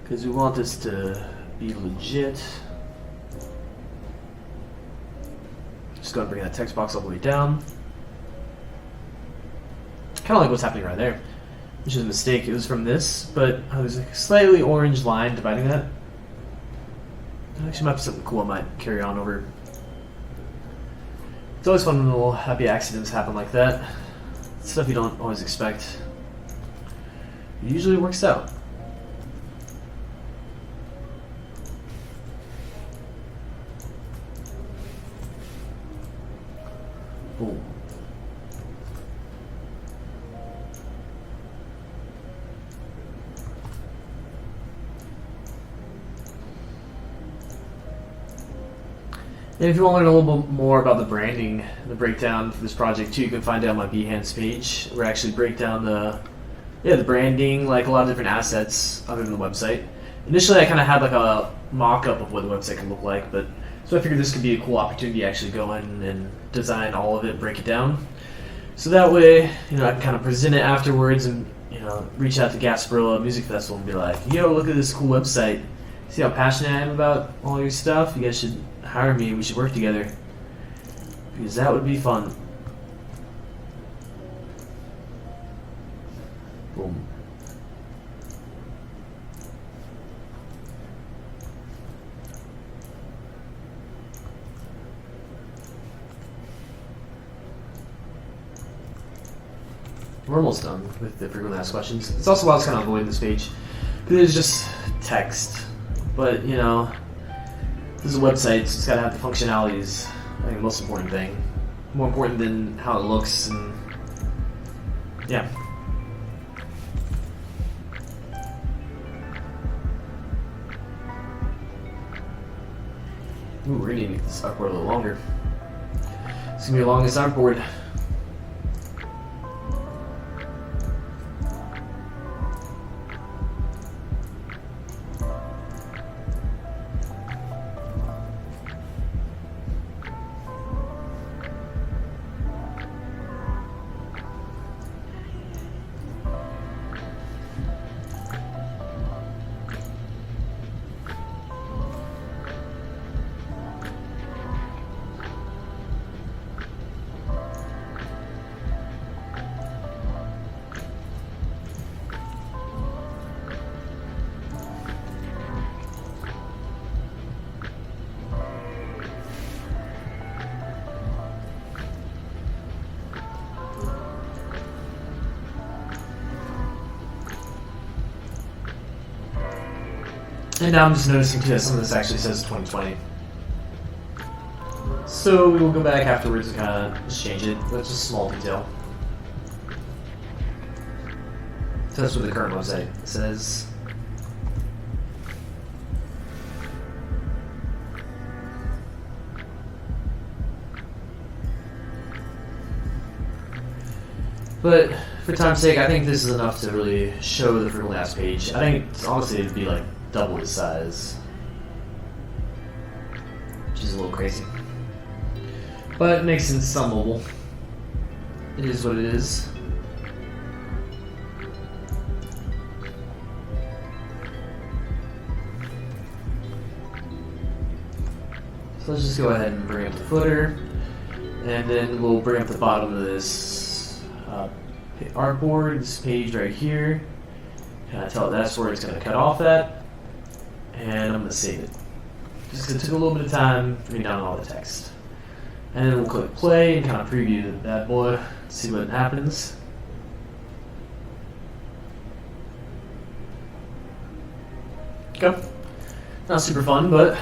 because we want this to be legit. Just go and bring that text box all the way down. Kind of like what's happening right there, which is a mistake. It was from this, but there's a slightly orange line dividing that. It actually might be something cool I might carry on over. It's always fun when little happy accidents happen like that. Stuff you don't always expect. It usually works out. Boom. And if you want to learn a little bit more about the branding, the breakdown for this project too, you can find it on my Behance page, where I actually break down the branding, like a lot of different assets other than the website. Initially, I kind of had like a mock-up of what the website could look like, but so I figured this could be a cool opportunity to actually go in and design all of it, break it down. So that way, I can kind of present it afterwards and, reach out to Gasparilla Music Festival and be like, yo, look at this cool website. See how passionate I am about all your stuff? You guys should hire me and we should work together. Because that would be fun. Boom. We're almost done with the frequently asked questions. It's also why I was kind of avoiding this page, because it's just text. But, this is a website, so it's got to have the functionalities. I think the most important thing. More important than how it looks, and yeah. Ooh, we're going to make this artboard a little longer. It's going to be the longest artboard. And now I'm just noticing too that some of this actually says 2020. So we will go back afterwards and kind of just change it. That's just a small detail. So that's what the current website says. But for time's sake, I think this is enough to really show the frequently asked page. I think honestly it'd be like double the size, which is a little crazy, but it makes sense. Some mobile. It is what it is. So let's just go ahead and bring up the footer, and then we'll bring up the bottom of this artboard, this page right here. Kind of tell it that's where it's going to cut off at, and I'm going to save it. Just because it took a little bit of time to read down all the text. And then we'll click play and kind of preview that boy, see what happens. Okay. Not super fun, but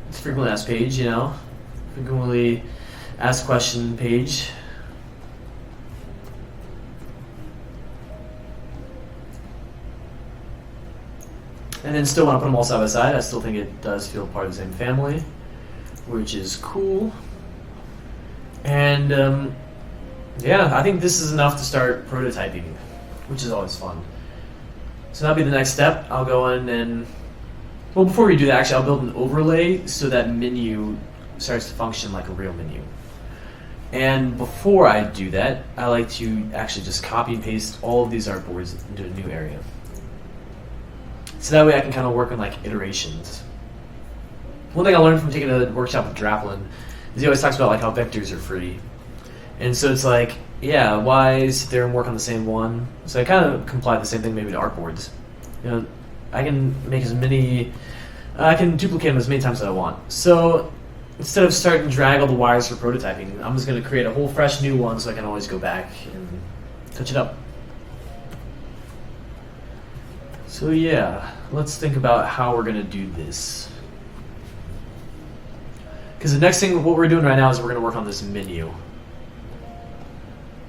it's frequently asked page, you know. Frequently asked question page. And then still want to put them all side by side. I still think it does feel part of the same family, which is cool. And yeah, I think this is enough to start prototyping, which is always fun. So that'll be the next step. I'll go in and, well, before we do that, actually, I'll build an overlay so that menu starts to function like a real menu. And before I do that, I like to actually just copy and paste all of these artboards into a new area. So that way I can kind of work on like iterations. One thing I learned from taking a workshop with Draplin is he always talks about like how vectors are free. And so it's like, yeah, why sit there and work on the same one? So I kind of comply the same thing maybe to artboards. You know, I can make as many, I can duplicate them as many times as I want. So instead of starting to drag all the wires for prototyping, I'm just going to create a whole fresh new one so I can always go back and touch it up. So yeah, let's think about how we're going to do this. Because the next thing, what we're doing right now is we're going to work on this menu.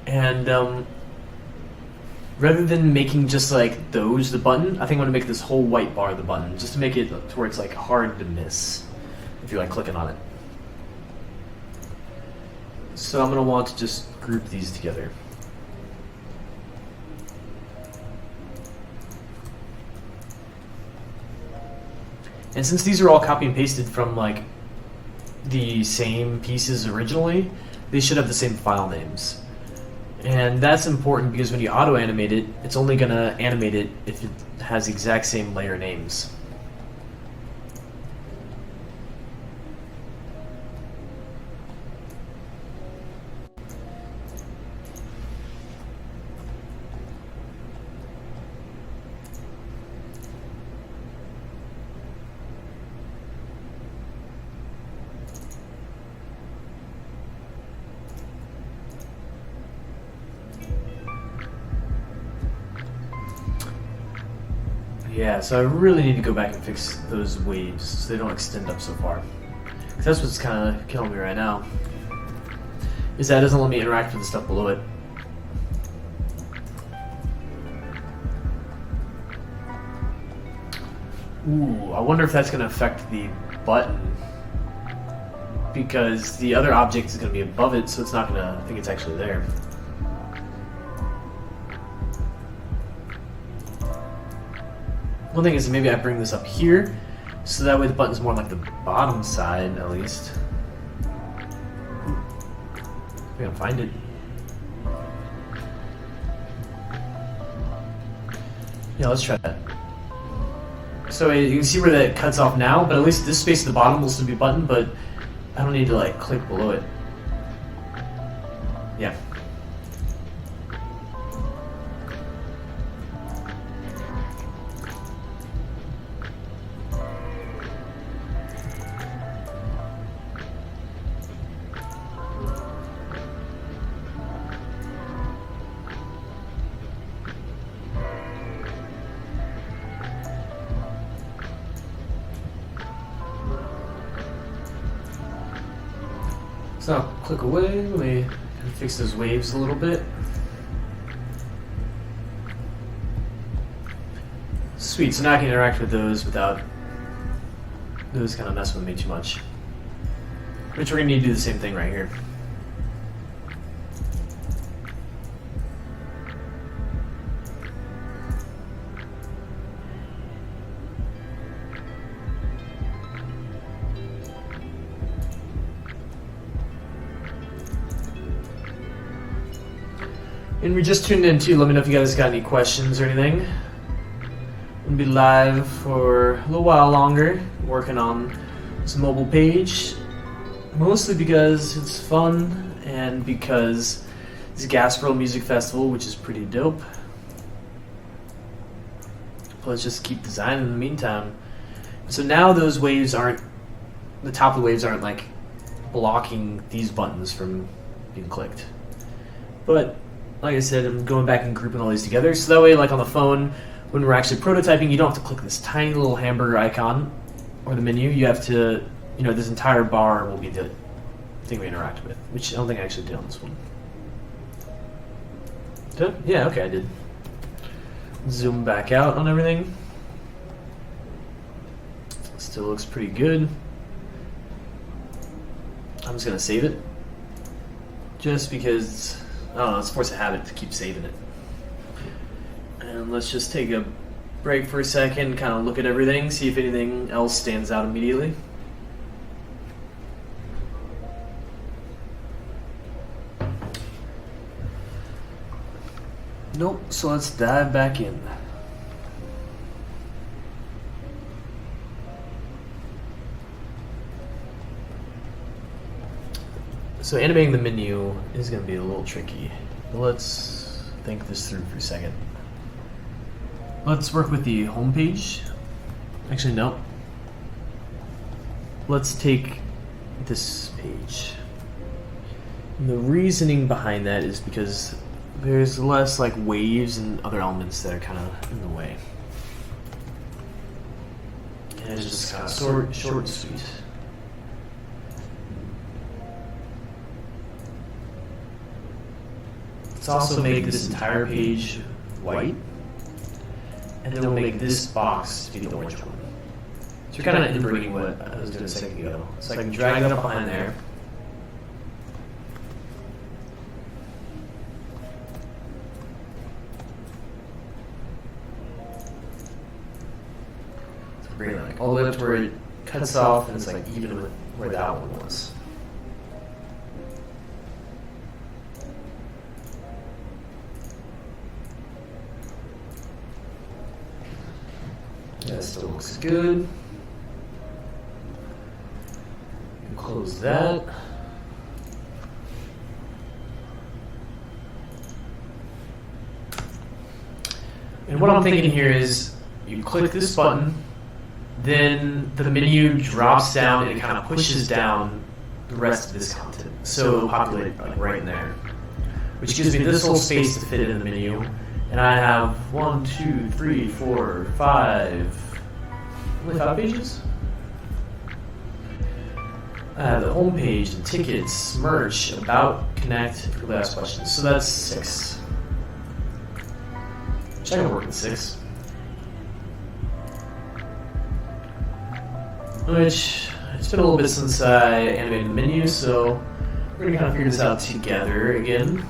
And rather than making just like those the button, I think I'm going to make this whole white bar the button, just to make it to where it's like hard to miss if you're like clicking on it. So I'm going to want to just group these together. And since these are all copy and pasted from like the same pieces originally, they should have the same file names. And that's important because when you auto-animate it, it's only going to animate it if it has the exact same layer names. Yeah, so I really need to go back and fix those waves so they don't extend up so far. Because that's what's kind of killing me right now, is that it doesn't let me interact with the stuff below it. Ooh, I wonder if that's going to affect the button, because the other object is going to be above it, so it's not going to think it's actually there. One thing is maybe I bring this up here, so that way the button's more like the bottom side, at least. Maybe I'll find it. Yeah, let's try that. So you can see where that cuts off now, but at least this space at the bottom will still be button, but I don't need to like click below it. Yeah. So I'll click away, let me fix those waves a little bit. Sweet, so now I can interact with those without those kind of messing with me too much. Which we're going to need to do the same thing right here. And we just tuned in too. Let me know if you guys got any questions or anything. We'll be live for a little while longer, working on this mobile page. Mostly because it's fun and because it's Gasparilla Music Festival, which is pretty dope. Let's just keep designing in the meantime. So now those waves aren't, the top of the waves aren't like blocking these buttons from being clicked. But like I said, I'm going back and grouping all these together. So that way, like on the phone, when we're actually prototyping, you don't have to click this tiny little hamburger icon or the menu. You have to, you know, this entire bar will be the thing we interact with, which I don't think I actually did on this one. Did I? Yeah, okay, I did. Zoom back out on everything. Still looks pretty good. I'm just gonna save it. Just because, I don't know, it's force of habit to keep saving it. And let's just take a break for a second, kind of look at everything, see if anything else stands out immediately. Nope, so let's dive back in. So animating the menu is going to be a little tricky. But let's think this through for a second. Let's work with the home page. Actually, no. Let's take this page. And the reasoning behind that is because there's less like waves and other elements that are kind of in the way. And it's just kind of short and sweet. Let's also make this entire page white, and then we'll make this box be the orange one. So you're kind of inverting what I was doing a second ago. So I can drag that up behind there. So bring it like all the way up to where it cuts off, and it's like even with where that one was. That still looks good. Close that. And what I'm thinking here is you click this button, then the menu drops down and it kind of pushes down the rest of this content. So it'll populate like right in there, which gives me this whole space to fit in the menu. And I have 1, 2, 3, 4, 5, only 5 pages? I have the home page, the tickets, merch, about, connect, frequently asked questions. So that's 6. Which I can work with 6. Which, it's been a little bit since I animated the menu, so we're going to kind of figure this out together again.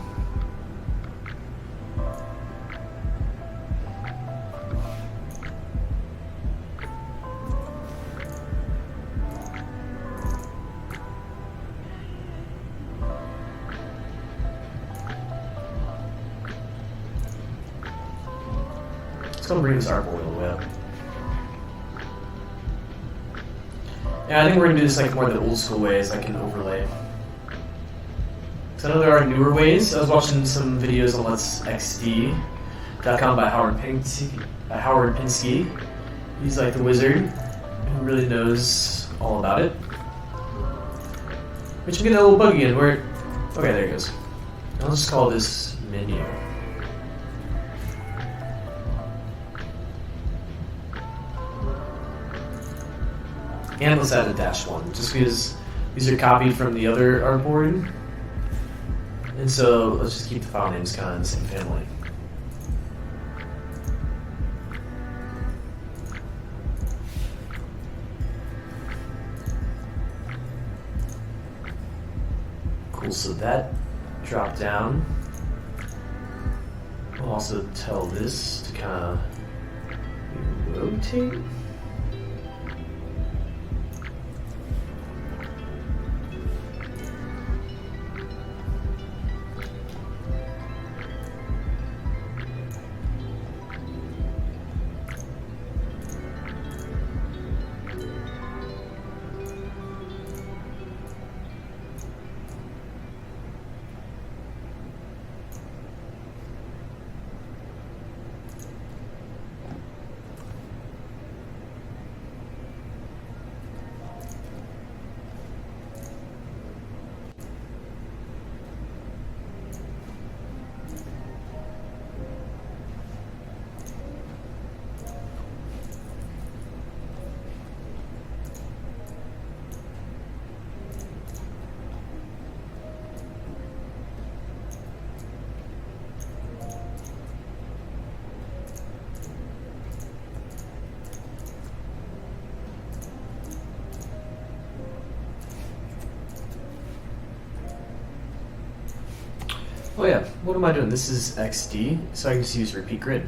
It's going to bring this artboard a little bit. Yeah, I think we're going to do this like more the old school ways, like an overlay. So I know there are newer ways. I was watching some videos on letsxd.com by Howard Pinsky. He's like the wizard who really knows all about it. Which I'm getting a little buggy in where... Okay, there it goes. I'll just call this menu. And let's add a -1, just because these are copied from the other artboard. And so let's just keep the file names kind of in the same family. Cool, so that dropped down. We'll also tell this to kind of rotate. Oh yeah, what am I doing? This is XD, so I can just use repeat grid.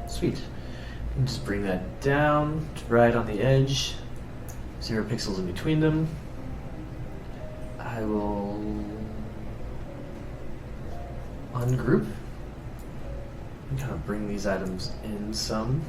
Sweet. And just bring that down to right on the edge. 0 pixels in between them. I will ungroup and kind of bring these items in some.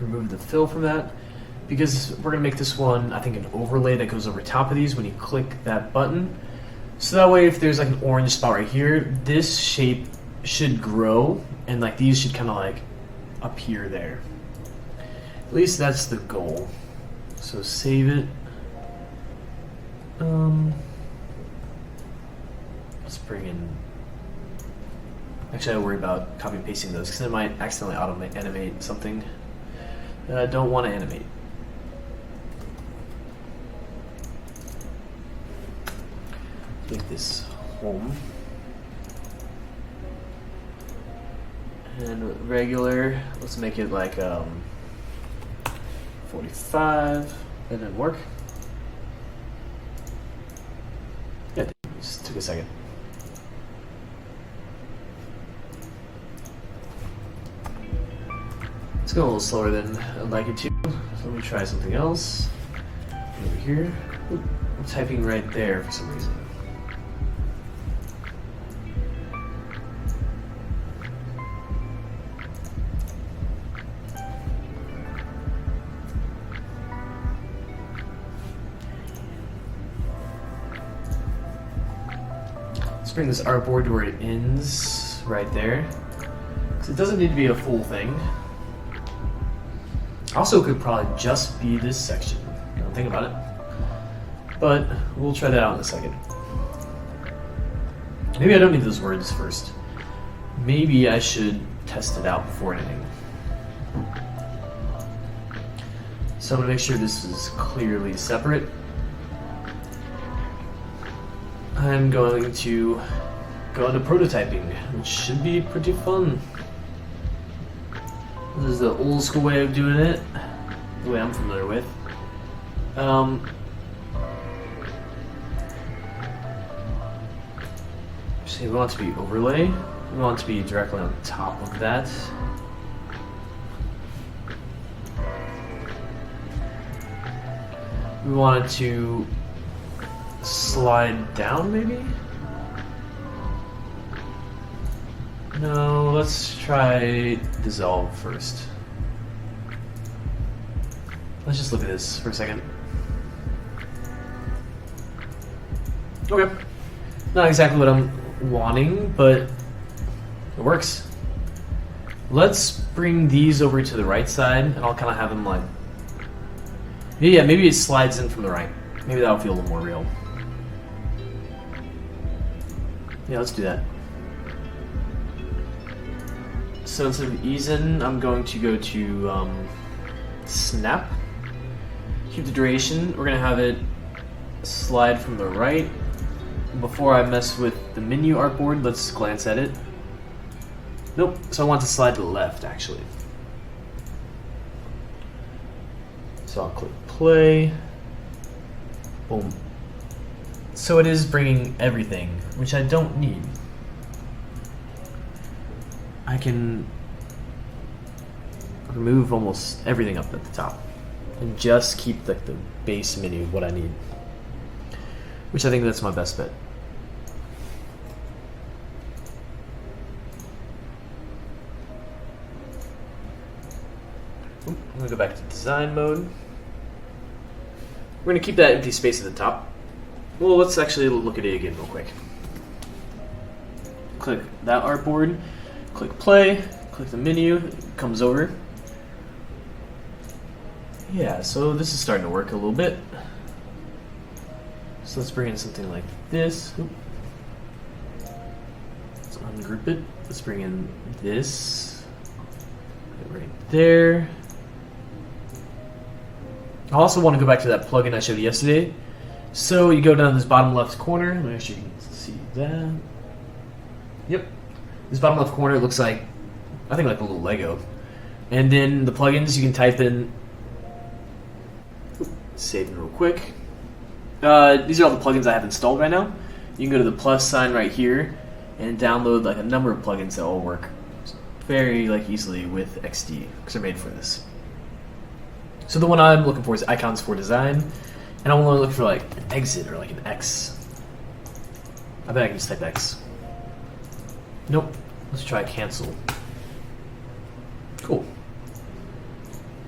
Remove the fill from that, because we're going to make this one, I think, an overlay that goes over top of these when you click that button. So that way, if there's like an orange spot right here, this shape should grow, and like these should kind of like appear there. At least that's the goal. So save it. Let's bring in. Actually, I worry about copy and pasting those because it might accidentally animate something that I don't want to animate. Make this home. And regular, let's make it like 45. That didn't work. Yeah, it just took a second. It's going a little slower than I'd like it to. So let me try something else. Over here. Oop, I'm typing right there for some reason. Let's bring this artboard to where it ends, right there. Because it doesn't need to be a full thing. Also, could probably just be this section. Don't think about it. But we'll try that out in a second. Maybe I don't need those words first. Maybe I should test it out before anything. So I'm going to make sure this is clearly separate. I'm going to go into prototyping, which should be pretty fun. This is the old school way of doing it, the way I'm familiar with. See, we want it to be overlay. We want it to be directly on top of that. We want it to slide down, maybe? No, let's try dissolve first. Let's just look at this for a second. Okay. Not exactly what I'm wanting, but it works. Let's bring these over to the right side, and I'll kind of have them like... Yeah, maybe it slides in from the right. Maybe that'll feel a little more real. Yeah, let's do that. So instead of ease in, I'm going to go to snap. Keep the duration. We're going to have it slide from the right. Before I mess with the menu artboard, let's glance at it. Nope, so I want to slide to the left, actually. So I'll click play. Boom. So it is bringing everything, which I don't need. I can remove almost everything up at the top and just keep the base menu, what I need. Which I think that's my best bet. I'm going to go back to design mode. We're going to keep that empty space at the top. Well, let's actually look at it again real quick. Click that artboard, click play, click the menu, it comes over. Yeah, so this is starting to work a little bit. So let's bring in something like this. Oop. Let's ungroup it. Let's bring in this. Right there. I also want to go back to that plugin I showed you yesterday. So you go down this bottom left corner. Let me make sure you can see that. Yep. This bottom left corner looks like, I think, like a little Lego. And then the plugins, you can type in, save them real quick. These are all the plugins I have installed right now. You can go to the plus sign right here and download like a number of plugins that all work very easily with XD because they're made for this. So the one I'm looking for is Icons for Design, and I want to look for like an exit or like an X. I bet I can just type X. Nope. Let's try cancel. Cool.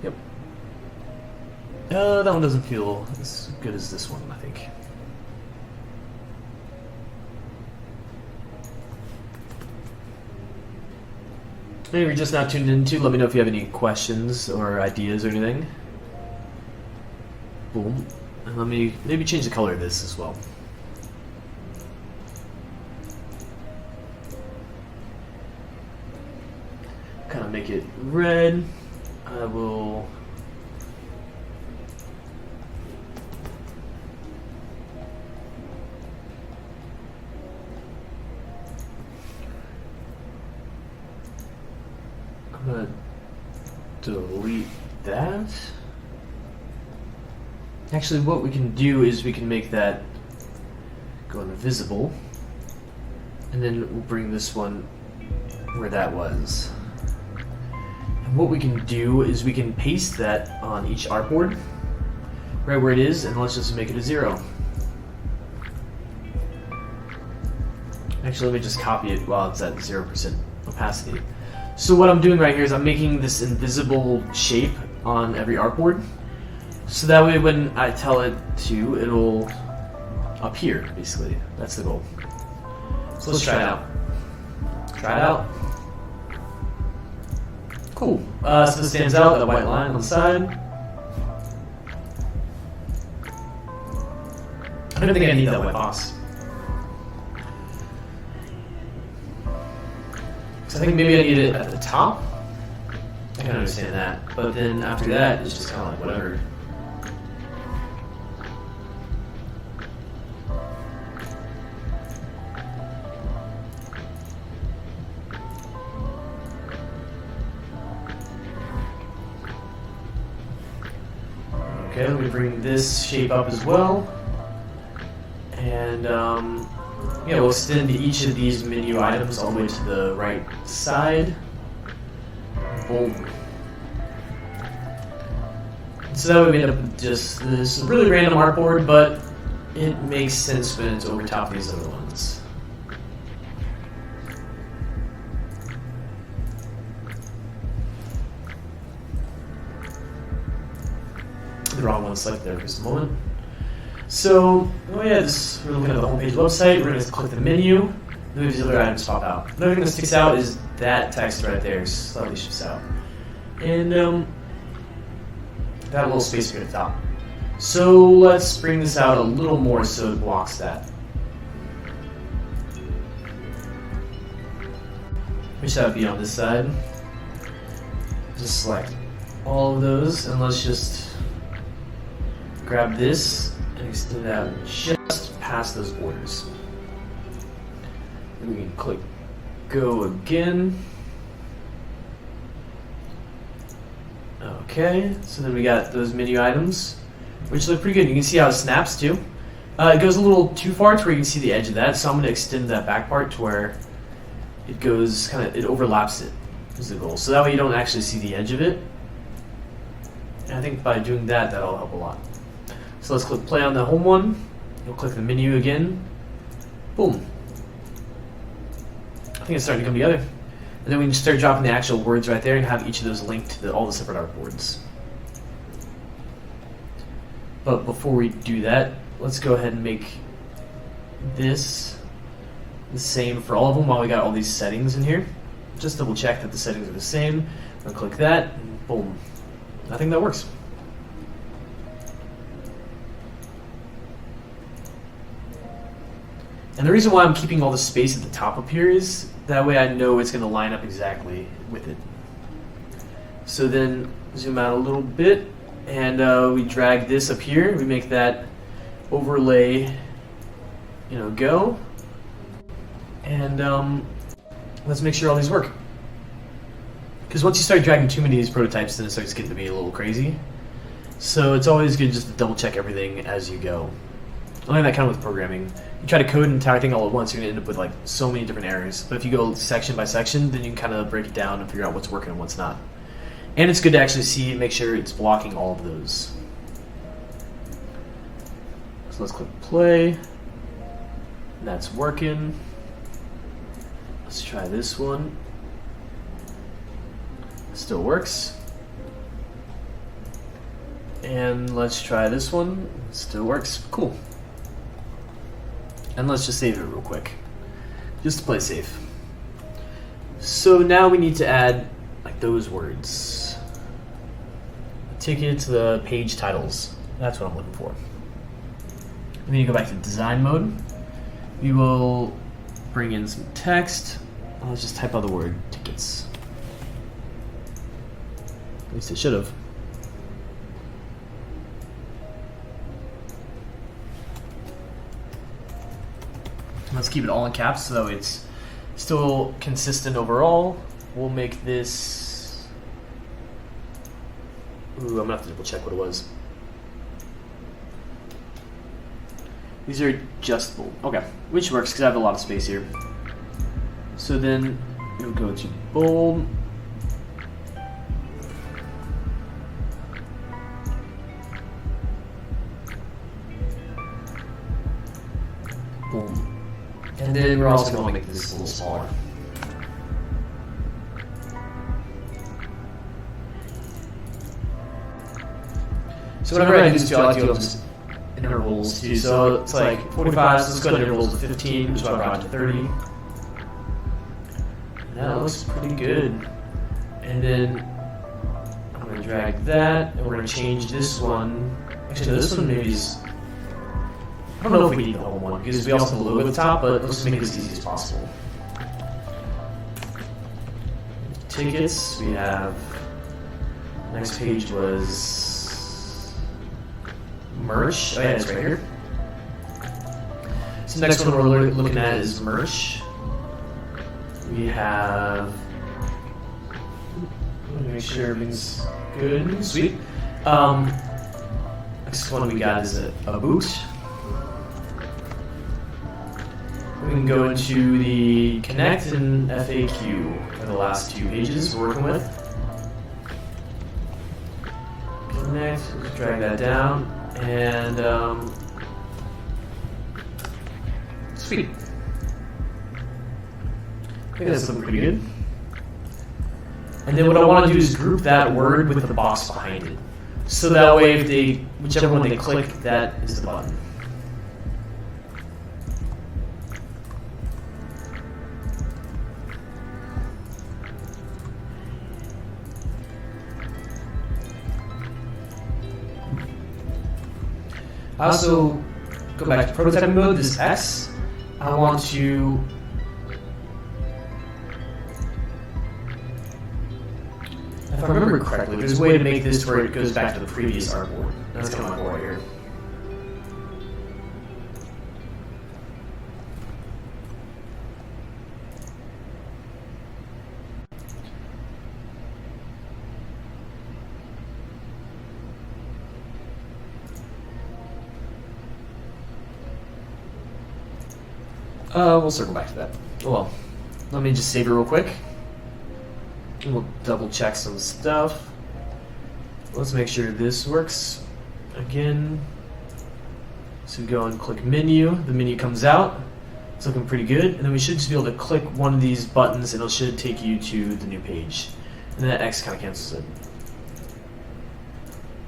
Yep. That one doesn't feel as good as this one, I think. Maybe you're just now tuned into. Let me know if you have any questions or ideas or anything. Boom. And let me maybe change the color of this as well. Kind of make it red. I will. I'm gonna delete that. Actually, what we can do is we can make that go invisible, and then we'll bring this one where that was. And what we can do is we can paste that on each artboard, right where it is, and let's just make it a 0. Actually, let me just copy it while it's at 0% opacity. So what I'm doing right here is I'm making this invisible shape on every artboard. So that way when I tell it to, it'll appear, basically. That's the goal. So let's try it out. Try it out. Cool. So this stands out, that white line on the side. I don't think I need that white box. So I think maybe I need it at the top. I can understand that. But then after that, it's just kind of like whatever. Okay, let me bring this shape up as well. And yeah, we'll extend each of these menu items all the way to the right side. Boom. So that way we end up with just this really random artboard, but it makes sense when it's over top of these other ones. The wrong one selected there for just a moment. So, oh yeah, we're looking at the homepage website. We're going to click the menu. Then these other items pop out. Another thing that sticks out is that text right there. Slightly shifts out, and that little space here at the top. So let's bring this out a little more so it blocks that. Wish that would be on this side. Just select all of those, and let's just grab this and extend it out just past those borders. And we can click go again. Okay, so then we got those menu items, which look pretty good. You can see how it snaps too. It goes a little too far to where you can see the edge of that, so I'm going to extend that back part to where it goes it overlaps it, is the goal. So that way you don't actually see the edge of it. And I think by doing that, that'll help a lot. So let's click play on the home one. You'll click the menu again. Boom. I think it's starting to come together. And then we can start dropping the actual words right there and have each of those linked to all the separate artboards. But before we do that, let's go ahead and make this the same for all of them while we got all these settings in here. Just double check that the settings are the same. I'll click that, and boom. I think that works. And the reason why I'm keeping all the space at the top up here is that way I know it's going to line up exactly with it. So then zoom out a little bit, and we drag this up here. We make that overlay, go. And let's make sure all these work. Because once you start dragging too many of these prototypes, then it starts getting to be a little crazy. So it's always good just to double check everything as you go. I like that kind of with programming. You try to code an entire thing all at once, you're going to end up with like so many different errors. But if you go section by section, then you can kind of break it down and figure out what's working and what's not. And it's good to actually see and make sure it's blocking all of those. So let's click play. That's working. Let's try this one. Still works. And let's try this one. Still works. Cool. And let's just save it real quick, just to play safe. So now we need to add like those words. Take it to the page titles. That's what I'm looking for. And then you go back to design mode. We will bring in some text. Let's just type out the word tickets. At least it should have. Let's keep it all in caps so that it's still consistent overall. We'll make this... Ooh, I'm gonna have to double check what it was. These are adjustable. Okay, which works because I have a lot of space here. So then we'll go to bold. Boom. And then we're also going to make this a little smaller. So whenever I do this, I like to go just intervals too. So it's like 45, so let's go to intervals of 15, which I brought to 30. That looks pretty good. And then I'm going to drag that, and we're going to change this one. Actually, this one maybe is... I don't know if we need the whole one, because we also have a logo at the top, but let's make it as easy as possible. Tickets, we have... Next page was... merch. Oh yeah, it's right here. So the next one we're looking at is merch. We have... Let me make sure everything's good. Sweet. Next one we got is a boot. We can go into the Connect and FAQ for the last two pages we're working with. Connect, let's drag that down, and sweet. I think that's looking pretty good. And then what I want to do is group that word with the box behind it. So that way if they, whichever one they click, that is the button. I also go back to prototyping mode, this X. I want to if I remember correctly, there's a way to make this to where it goes back to the previous artboard. That's kind of my goal right here. We'll circle back to that. Well, let me just save it real quick. And we'll double check some stuff. Let's make sure this works again. So go and click menu. The menu comes out. It's looking pretty good. And then we should just be able to click one of these buttons and it should take you to the new page. And that X kind of cancels it.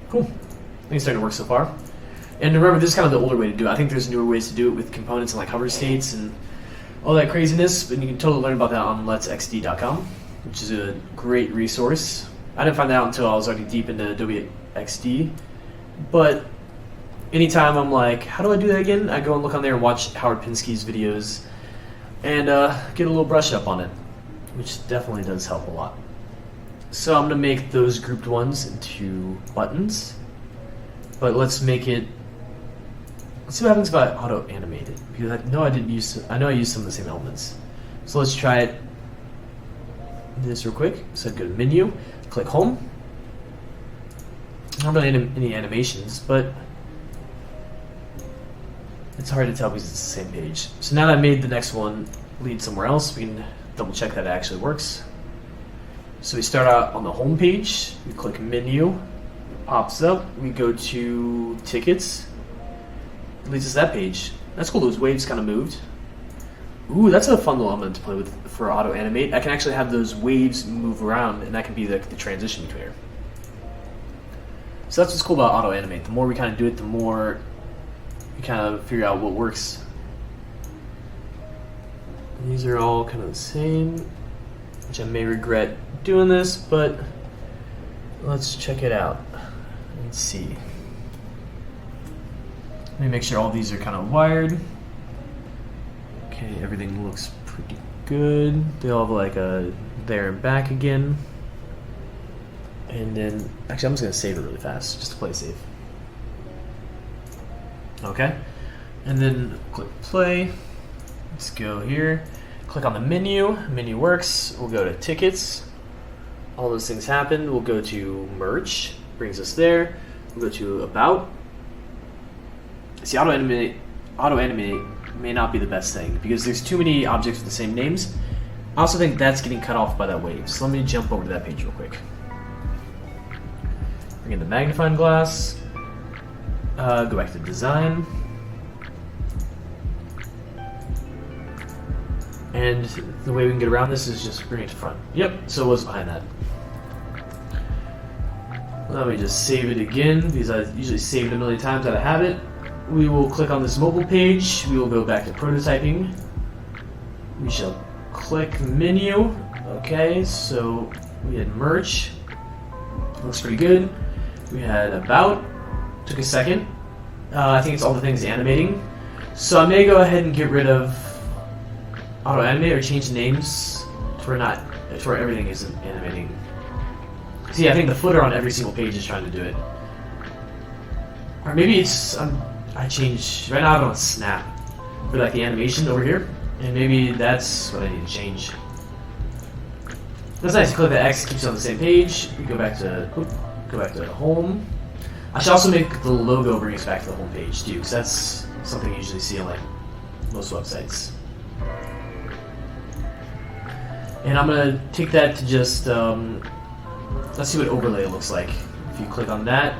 Cool. I think it's starting to work so far. And remember, this is kind of the older way to do it. I think there's newer ways to do it with components and like hover states and all that craziness. But you can totally learn about that on letsxd.com. Which is a great resource. I didn't find that out until I was already deep into Adobe XD, but anytime I'm like, how do I do that again? I go and look on there and watch Howard Pinsky's videos and get a little brush up on it, which definitely does help a lot. So I'm going to make those grouped ones into buttons, but let's make it. Let's see what happens if I auto animate it, because I know I used some of the same elements. So let's try it. This real quick. So go to menu, click home. Not really any animations, but it's hard to tell because it's the same page. So now that I made the next one lead somewhere else, we can double check that it actually works. So we start out on the home page, we click menu, it pops up, we go to tickets, it leads us to that page. That's cool, those waves kind of moved. Ooh, that's a fun little element to play with for auto animate. I can actually have those waves move around, and that can be the transition between her. So that's what's cool about auto animate. The more we kind of do it, the more we kind of figure out what works. And these are all kind of the same, which I may regret doing this, but let's check it out. Let's see. Let me make sure all these are kind of wired. Okay, everything looks pretty good. They all have like a there and back again. And then, actually I'm just gonna save it really fast, just to play safe. Okay, and then click play. Let's go here. Click on the menu. Menu works. We'll go to tickets. All those things happen. We'll go to merge. Brings us there. We'll go to about. See, auto animate may not be the best thing because there's too many objects with the same names. I also think that's getting cut off by that wave. So let me jump over to that page real quick. Bring in the magnifying glass. Go back to design. And the way we can get around this is just bring it to front. Yep, so it was behind that. Let me just save it again because I usually save it a million times out of habit. We will click on this mobile page. We will go back to prototyping. We shall click menu. Okay, so we had merge. Looks pretty good. We had about. Took a second. I think it's all the things animating. So I may go ahead and get rid of auto animate or change the names to where everything isn't animating. See, I think the footer on every single page is trying to do it. Or maybe it's I change right now. I don't snap for like the animation over here, and maybe that's what I need to change. That's nice. You click the X, keeps it on the same page. We go back to home. I should also make the logo bring us back to the home page too, because that's something you usually see on like most websites. And I'm gonna take that to just let's see what overlay looks like. If you click on that,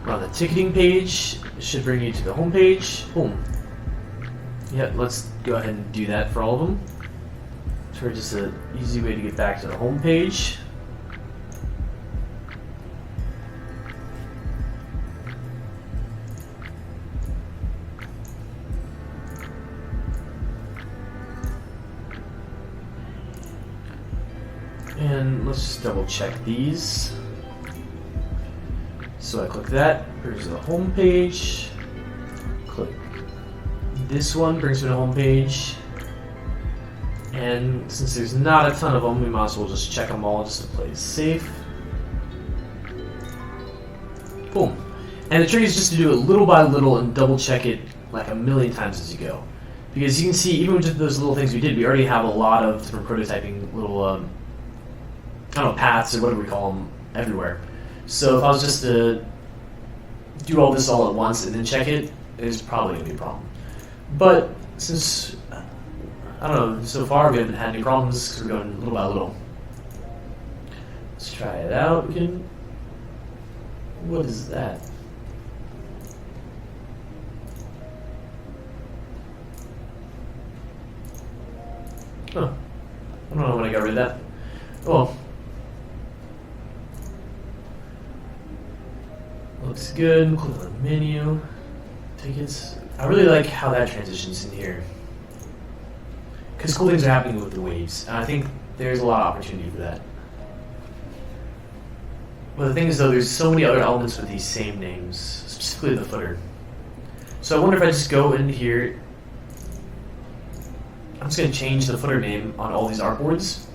we're on the ticketing page. It should bring you to the home page. Boom. Yeah, let's go ahead and do that for all of them. For just an easy way to get back to the home page. And let's just double check these. So I click that, brings me to the home page. Click this one, brings me to the home page. And since there's not a ton of them, we might as well just check them all just to play it safe. Boom. And the trick is just to do it little by little and double check it like a million times as you go. Because you can see, even with those little things we did, we already have a lot of different prototyping little, I don't know, paths or whatever we call them everywhere. So if I was just to do all this all at once and then check it, it's probably going to be a problem. But since, I don't know, so far we haven't had any problems because we're going little by little. Let's try it out again. What is that? Huh. I don't know when I got rid of that. Oh. Looks good. Click on the menu. Tickets. I really like how that transitions in here. Because cool things are happening with the waves. And I think there's a lot of opportunity for that. But the thing is, though, there's so many other elements with these same names, specifically the footer. So I wonder if I just go in here. I'm just going to change the footer name on all these artboards.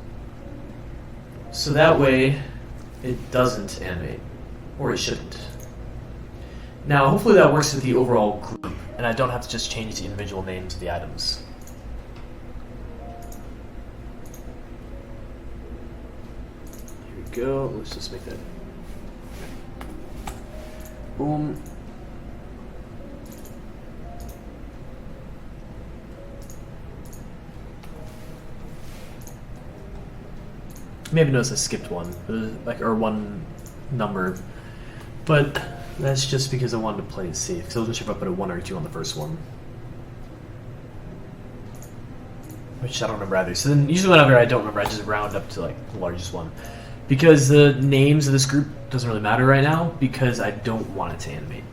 So that way it doesn't animate. Or it shouldn't. Now hopefully that works with the overall group, and I don't have to just change the individual names of the items. Here we go. Let's just make that. Boom. Maybe notice I skipped one, or one number, but that's just because I wanted to play it safe, because I wasn't sure if I put a 1 or a 2 on the first one. Which I don't remember either. So then usually whenever I don't remember, I just round up to like the largest one. Because the names of this group doesn't really matter right now, because I don't want it to animate.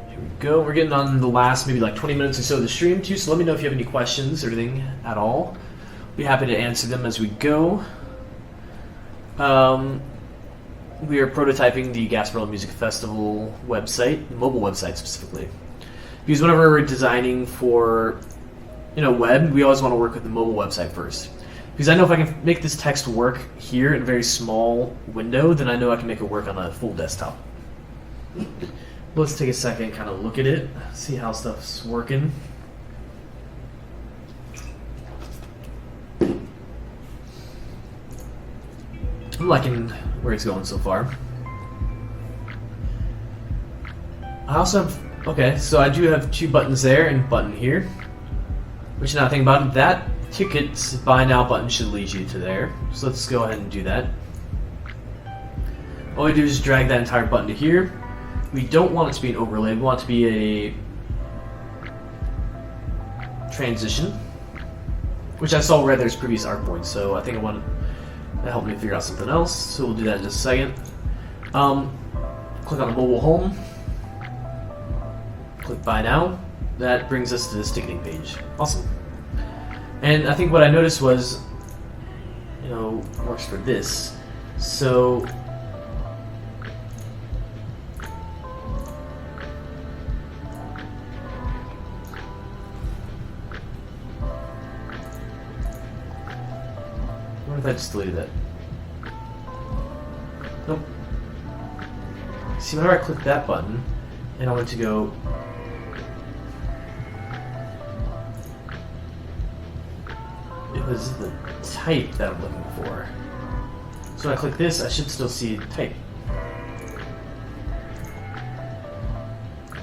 Here we go. We're getting on the last maybe like 20 minutes or so of the stream too, so let me know if you have any questions or anything at all. Be happy to answer them as we go. We are prototyping the Gasparilla Music Festival website, mobile website specifically. Because whenever we're designing for, web, we always want to work with the mobile website first. Because I know if I can make this text work here in a very small window, then I know I can make it work on a full desktop. Let's take a second, kind of look at it, see how stuff's working. I'm liking where it's going so far. I also have, okay, so I do have 2 buttons there and a button here. Which now think about it, that tickets buy now button should lead you to there. So let's go ahead and do that. All we do is drag that entire button to here. We don't want it to be an overlay, we want it to be a transition. Which I saw where there's previous artboards, so I think I want that helped me figure out something else, so we'll do that in just a second. Click on the mobile home. Click buy now. That brings us to this ticketing page. Awesome. And I think what I noticed was, works for this. So what if I just deleted that? Nope. See, whenever I click that button, and I want to go, it was the type that I'm looking for. So when I click this, I should still see type.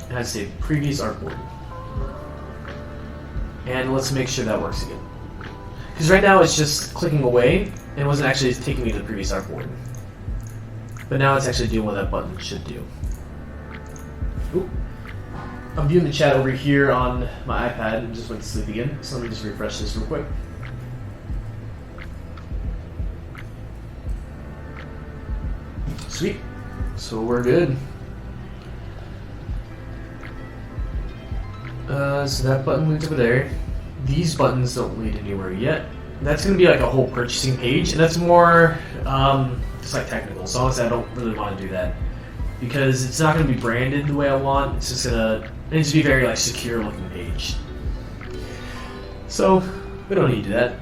And I say previous artboard. And let's make sure that works again. Because right now it's just clicking away, and it wasn't actually taking me to the previous artboard. But now it's actually doing what that button should do. Oop. I'm viewing the chat over here on my iPad and just went to sleep again, so let me just refresh this real quick. Sweet. So we're good. So that button leads over there. These buttons don't lead anywhere yet. That's going to be like a whole purchasing page, and that's more just like technical. So honestly, I don't really want to do that because it's not going to be branded the way I want. It's just it needs to be very like secure looking page. So we don't need to do that.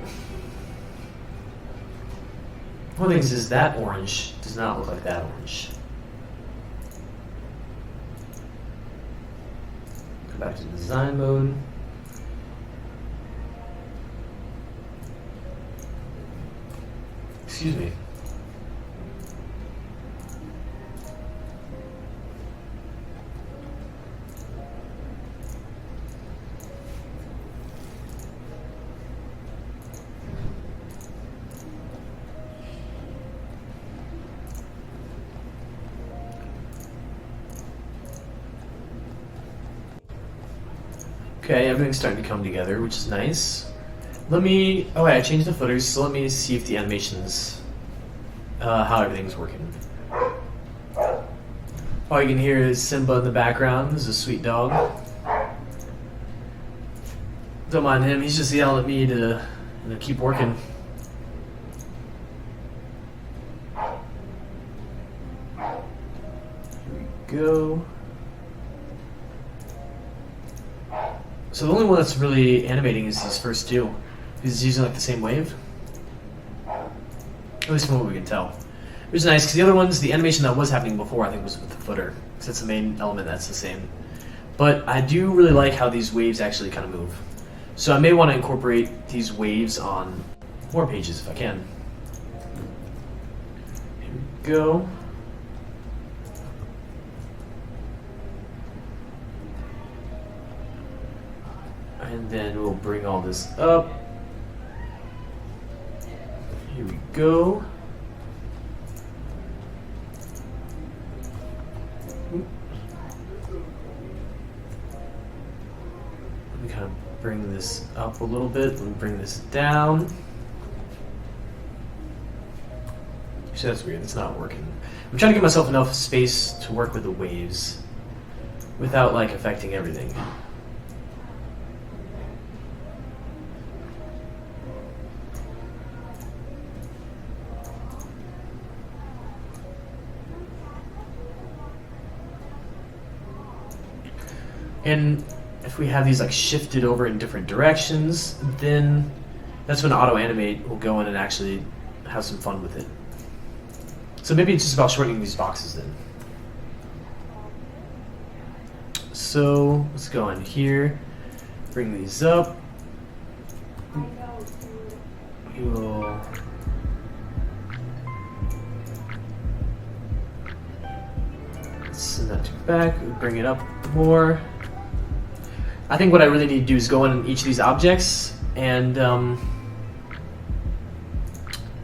One thing is that orange does not look like that orange. Go back to design mode. Excuse me. Okay, everything's starting to come together, which is nice. Let me, I changed the footers, so let me see if the animations, how everything's working. All you can hear is Simba in the background. This is a sweet dog. Don't mind him, he's just yelling at me to keep working. go. So the only one that's really animating is these first two. Because it's using like the same wave. At least from what we can tell. Which is nice, because the other ones, the animation that was happening before, I think was with the footer. Because that's the main element that's the same. But I do really like how these waves actually kind of move. So I may want to incorporate these waves on more pages if I can. Here we go. And then we'll bring all this up. Here we go. Let me kind of bring this up a little bit. Let me bring this down. Actually, that's weird. It's not working. I'm trying to give myself enough space to work with the waves without like affecting everything. And if we have these like shifted over in different directions, then that's when Auto Animate will go in and actually have some fun with it. So maybe it's just about shortening these boxes then. So let's go in here, bring these up. We'll send that to back, we'll bring it up more. I think what I really need to do is go in each of these objects and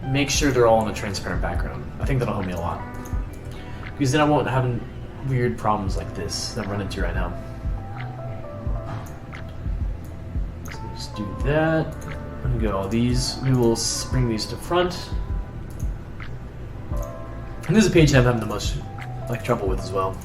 make sure they're all in a transparent background. I think that'll help me a lot. Because then I won't have weird problems like this that I'm running into right now. So just do that. And go all these. We will bring these to front. And this is a page I'm having the most trouble with as well.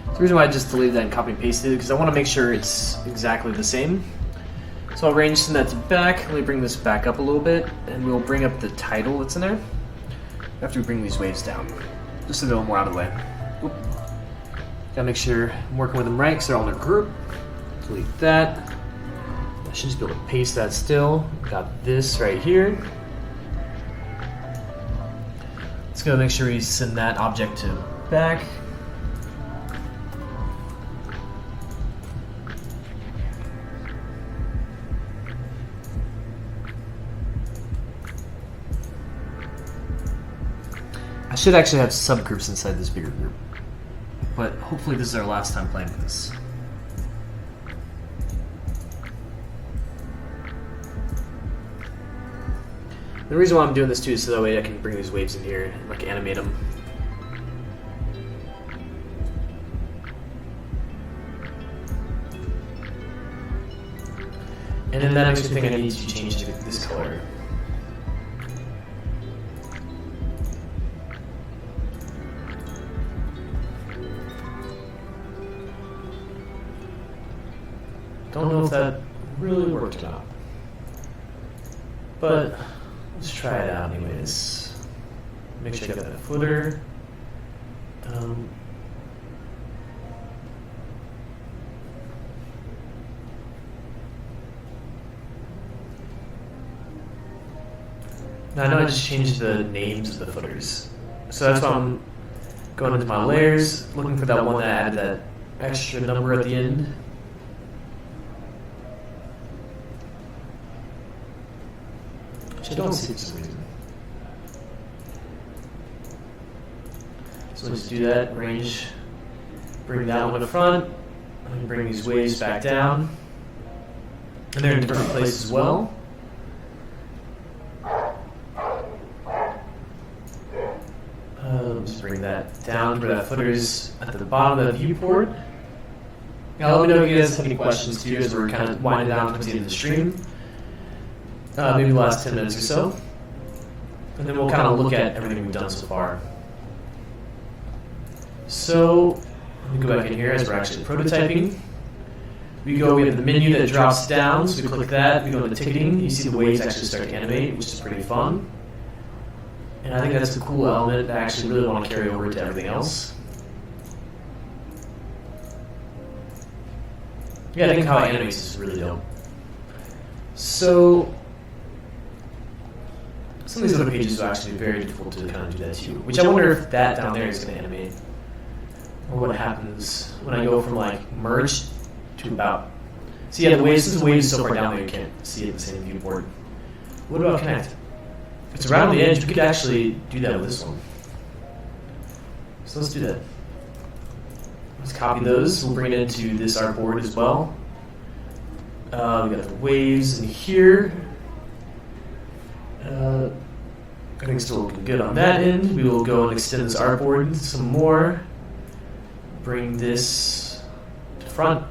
The reason why I just deleted that and copy and pasted it because I want to make sure it's exactly the same. So I'll range send that to back. Let me bring this back up a little bit, and we'll bring up the title that's in there after we bring these waves down, just so they're a little more out of the way. Oop. Gotta make sure I'm working with them right because they're all in a group. Delete that. I should just be able to paste that still. Got this right here. Let's go make sure we send that object to back. I should actually have subgroups inside this bigger group, but hopefully this is our last time playing with this. The reason why I'm doing this too is so that way I can bring these waves in here and like animate them. And then that makes me think I need to change this color. Don't know if that really worked or not, but let's try it out anyways. Make sure I got that footer. Now I know I just changed the names of the footers, so that's why I'm going into my layers, looking for that one that added that extra number at the end. I don't see it for some reason. So let's do that, range, bring that one to front, and bring these waves back down. And they're in different places as well. Let's bring that down where that footer is at the bottom of the viewport. Now let me know if you guys have any questions too as we're kind of winding down towards the end of the stream. Maybe the last 10 minutes or so. And then we'll kind of look at everything we've done so far. So let me go back in here as we're actually prototyping. We have the menu that drops down, so we click that, we go into ticketing, you see the waves actually start to animate, which is pretty fun. And I think that's a cool element that I actually really want to carry over to everything else. Yeah, I think how it animates is really dope. So some of these other pages are actually very difficult to kind of do that too, which I wonder if that down there is going to animate. Or what happens when I go from like merge to about. So yeah, the waves, since the waves is so far down there, you can't see it in the same viewport. What about connect? If it's around the edge, we could actually do that with this one. So let's do that. Let's copy those. We'll bring it into this artboard as well. We got the waves in here. I think it's still looking good on that end. We will go and extend this artboard some more. Bring this to front.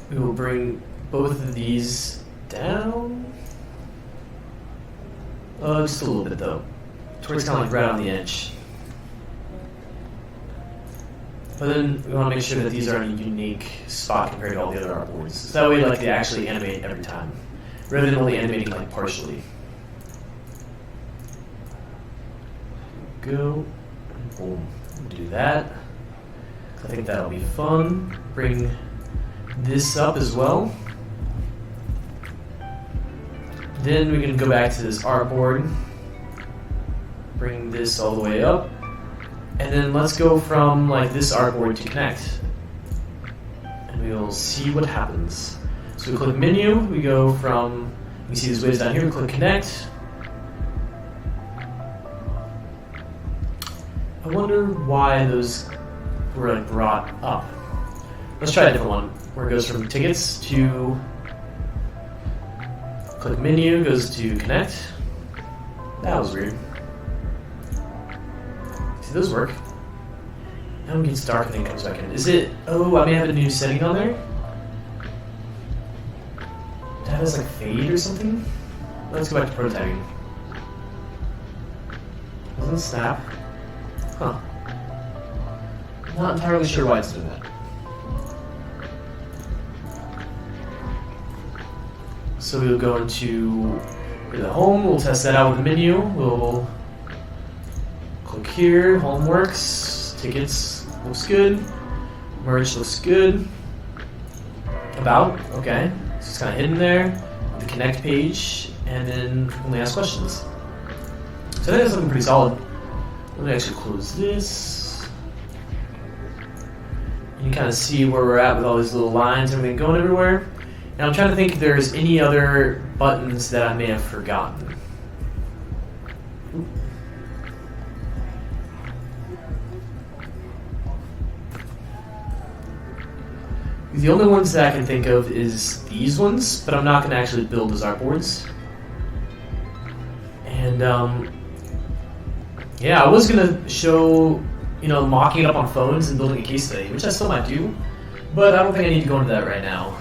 We will bring both of these down. Just a little bit though. Towards kind of like right on the edge. But then we want to make sure that these are in a unique spot compared to all the other artboards. So that way like they actually animate every time, rather than only animating like partially. Go. Boom. Do that. I think that'll be fun. Bring this up as well. Then we can go back to this artboard. Bring this all the way up. And then let's go from like this artboard to connect. And we'll see what happens. So we click menu, we go from, you see these waves down here, we click connect. I wonder why those were like brought up. Let's try a different one, where it goes from tickets to, click menu, goes to connect. That was weird. See, those work. Now it gets dark and then comes back in. Is it, oh, I may have a new setting on there? That has like fade or something? Let's go back to prototyping. Doesn't snap. Huh. Not entirely sure why it's doing that. So we'll go into the home, we'll test that out with the menu, we'll click here, home works, tickets looks good, merge looks good, about, okay, so it's kind of hidden there, the connect page, and then frequently asked questions. So I think that's looking pretty solid. Let me actually close this. And you kind of see where we're at with all these little lines and everything going everywhere. And I'm trying to think if there's any other buttons that I may have forgotten. The only ones that I can think of is these ones, but I'm not going to actually build as artboards. And yeah, I was going to show, mocking it up on phones and building a case study, which I still might do, but I don't think I need to go into that right now.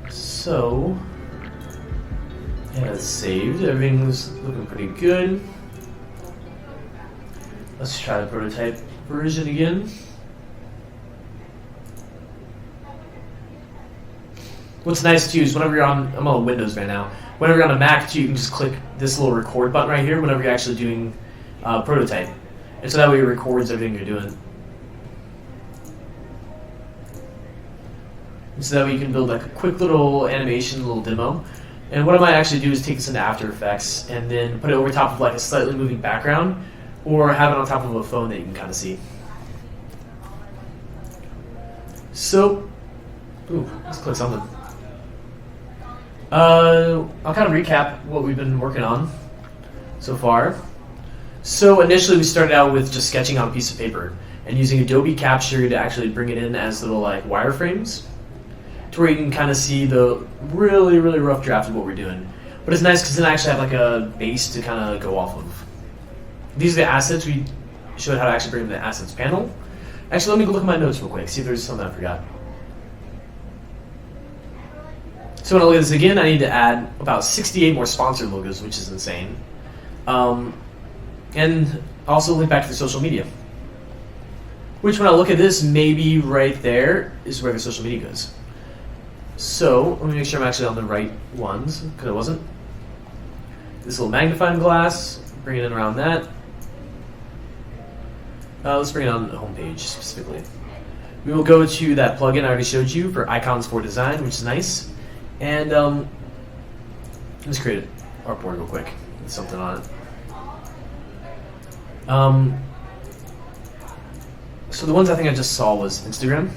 So, yeah, it's saved. Everything's looking pretty good. Let's try the prototype version again. What's nice too is whenever you're on, I'm on Windows right now, whenever you're on a Mac too, you can just click this little record button right here whenever you're actually doing prototype. And so that way it records everything you're doing. And so that way you can build like a quick little animation, little demo. And what I might actually do is take this into After Effects and then put it over top of like a slightly moving background, or have it on top of a phone that you can kind of see. So, let's click something. I'll kind of recap what we've been working on so far. So initially we started out with just sketching on a piece of paper and using Adobe Capture to actually bring it in as little like wireframes to where you can kind of see the really, really rough draft of what we're doing. But it's nice because then I actually have like a base to kind of go off of. These are the assets. We showed how to actually bring in the assets panel. Actually, let me go look at my notes real quick, see if there's something I forgot. So when I look at this again, I need to add about 68 more sponsor logos, which is insane. And also link back to the social media. Which, when I look at this, maybe right there is where the social media goes. So, let me make sure I'm actually on the right ones, because I wasn't. This little magnifying glass, bring it in around that. Let's bring it on the home page specifically. We will go to that plugin I already showed you for icons for design, which is nice. And let's create an artboard real quick with something on it. So the ones I think I just saw was Instagram.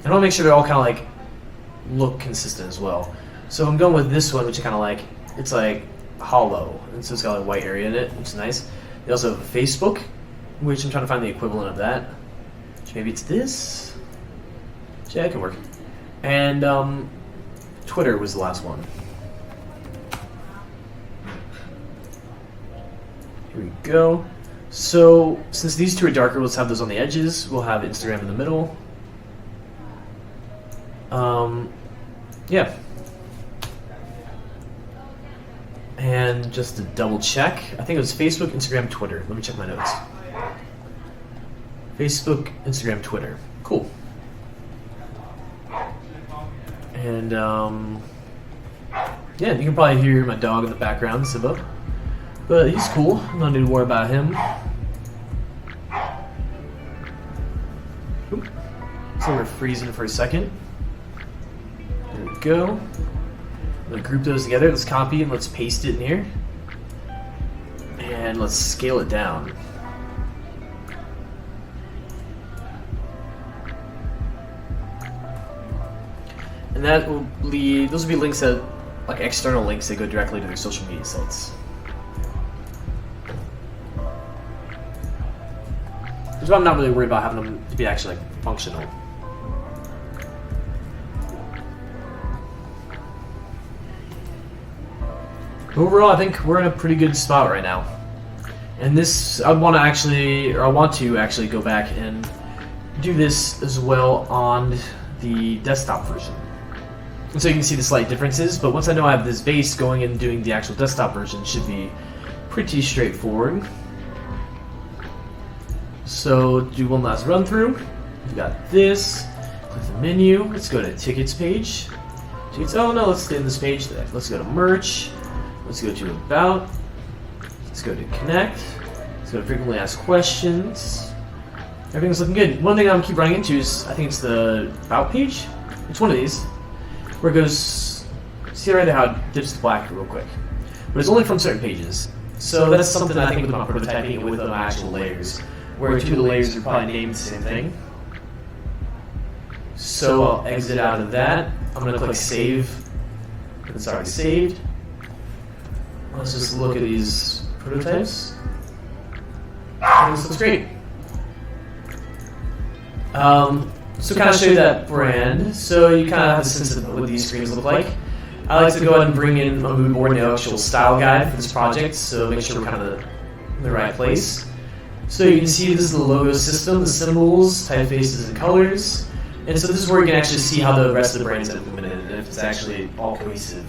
I want to make sure they all kind of like look consistent as well. So I'm going with this one, which I kind of like. It's like hollow, and so it's got a white area in it, which is nice. They also have Facebook, which I'm trying to find the equivalent of that. Which maybe it's this. Yeah, it can work. And Twitter was the last one. Here we go. So since these two are darker, let's have those on the edges. We'll have Instagram in the middle. Yeah. And just to double check, I think it was Facebook, Instagram, Twitter. Let me check my notes. Facebook, Instagram, Twitter. Cool. And yeah, you can probably hear my dog in the background, Simba. But he's cool. No need to worry about him. Oop. So we're freezing for a second. There we go. I'm going to group those together. Let's copy and let's paste it in here. And let's scale it down. And that will lead, those will be links that, like external links that go directly to their social media sites. So I'm not really worried about having them to be actually like functional. Overall, I think we're in a pretty good spot right now. And this, I want to actually go back and do this as well on the desktop version. And so you can see the slight differences, but once I know I have this base, going and doing the actual desktop version should be pretty straightforward. So do one last run through. We got this. Click the menu. Let's go to tickets page. Tickets. Oh no, let's stay in this page. Let's go to merch. Let's go to about. Let's go to connect. Let's go to frequently asked questions. Everything's looking good. One thing I'm keep running into is I think it's the about page. It's one of these where it goes. See right there how it dips to black real quick, but it's only from certain pages. So that's something I think with my prototyping and with my actual layers, where two of the layers are probably named the same thing. So I'll exit out of that. I'm going to click save. It's already saved. Let's just look at these prototypes. This looks great. So kind of show you that brand. So you kind of have a sense of what these screens look like. I like to go ahead and bring in a mood board and the actual style guide for this project, so make sure we're kind of in the right place. So you can see this is the logo system, the symbols, typefaces, and colors. And so this is where you can actually see how the rest of the brand is implemented and if it's actually all cohesive.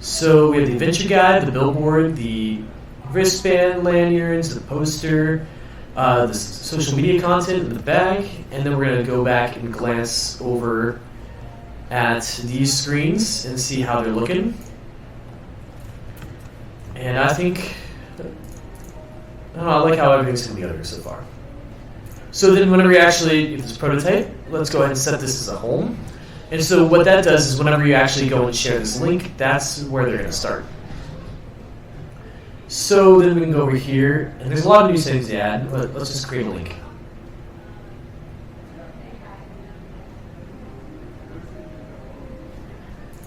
So we have the adventure guide, the billboard, the wristband lanyards, the poster, the social media content in the back, and then we're going to go back and glance over at these screens and see how they're looking. And I think, I like how everything's coming together so far. So then whenever you actually, if it's a prototype, let's go ahead and set this as a home. And so what that does is whenever you actually go and share this link, that's where they're going to start. So then we can go over here, and there's a lot of new settings to add, but let's just create a link.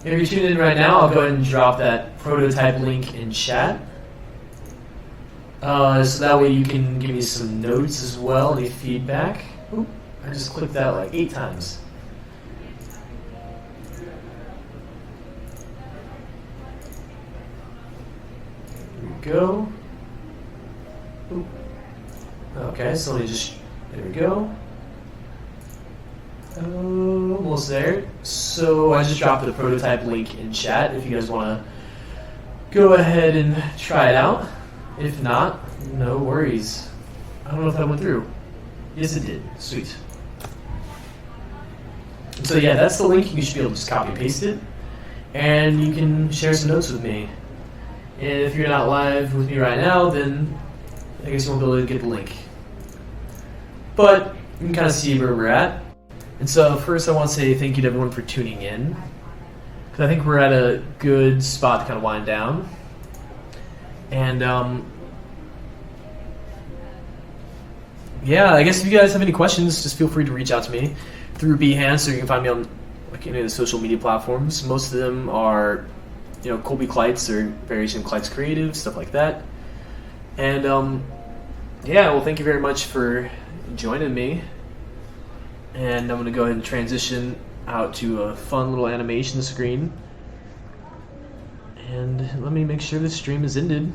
If you're tuning in right now, I'll go ahead and drop that prototype link in chat. So that way you can give me some notes as well, any feedback. Oop, I just clicked that like 8 times. Here we go. Oop. Okay, so let me just, there we go. Almost there. So I just dropped the prototype link in chat if you guys want to go ahead and try it out. If not, no worries. I don't know if that went through. Yes, it did. Sweet. So yeah, that's the link. You should be able to just copy and paste it, and you can share some notes with me. And if you're not live with me right now, then I guess you won't be able to get the link. But you can kind of see where we're at. And so first I want to say thank you to everyone for tuning in, because I think we're at a good spot to kind of wind down. And yeah, I guess if you guys have any questions, just feel free to reach out to me through Behance, or you can find me on like any of the social media platforms. Most of them are, you know, Colby Kleitz or Variation Kleitz Creative, stuff like that. And yeah, well, thank you very much for joining me. And I'm going to go ahead and transition out to a fun little animation screen. And let me make sure the stream is ended.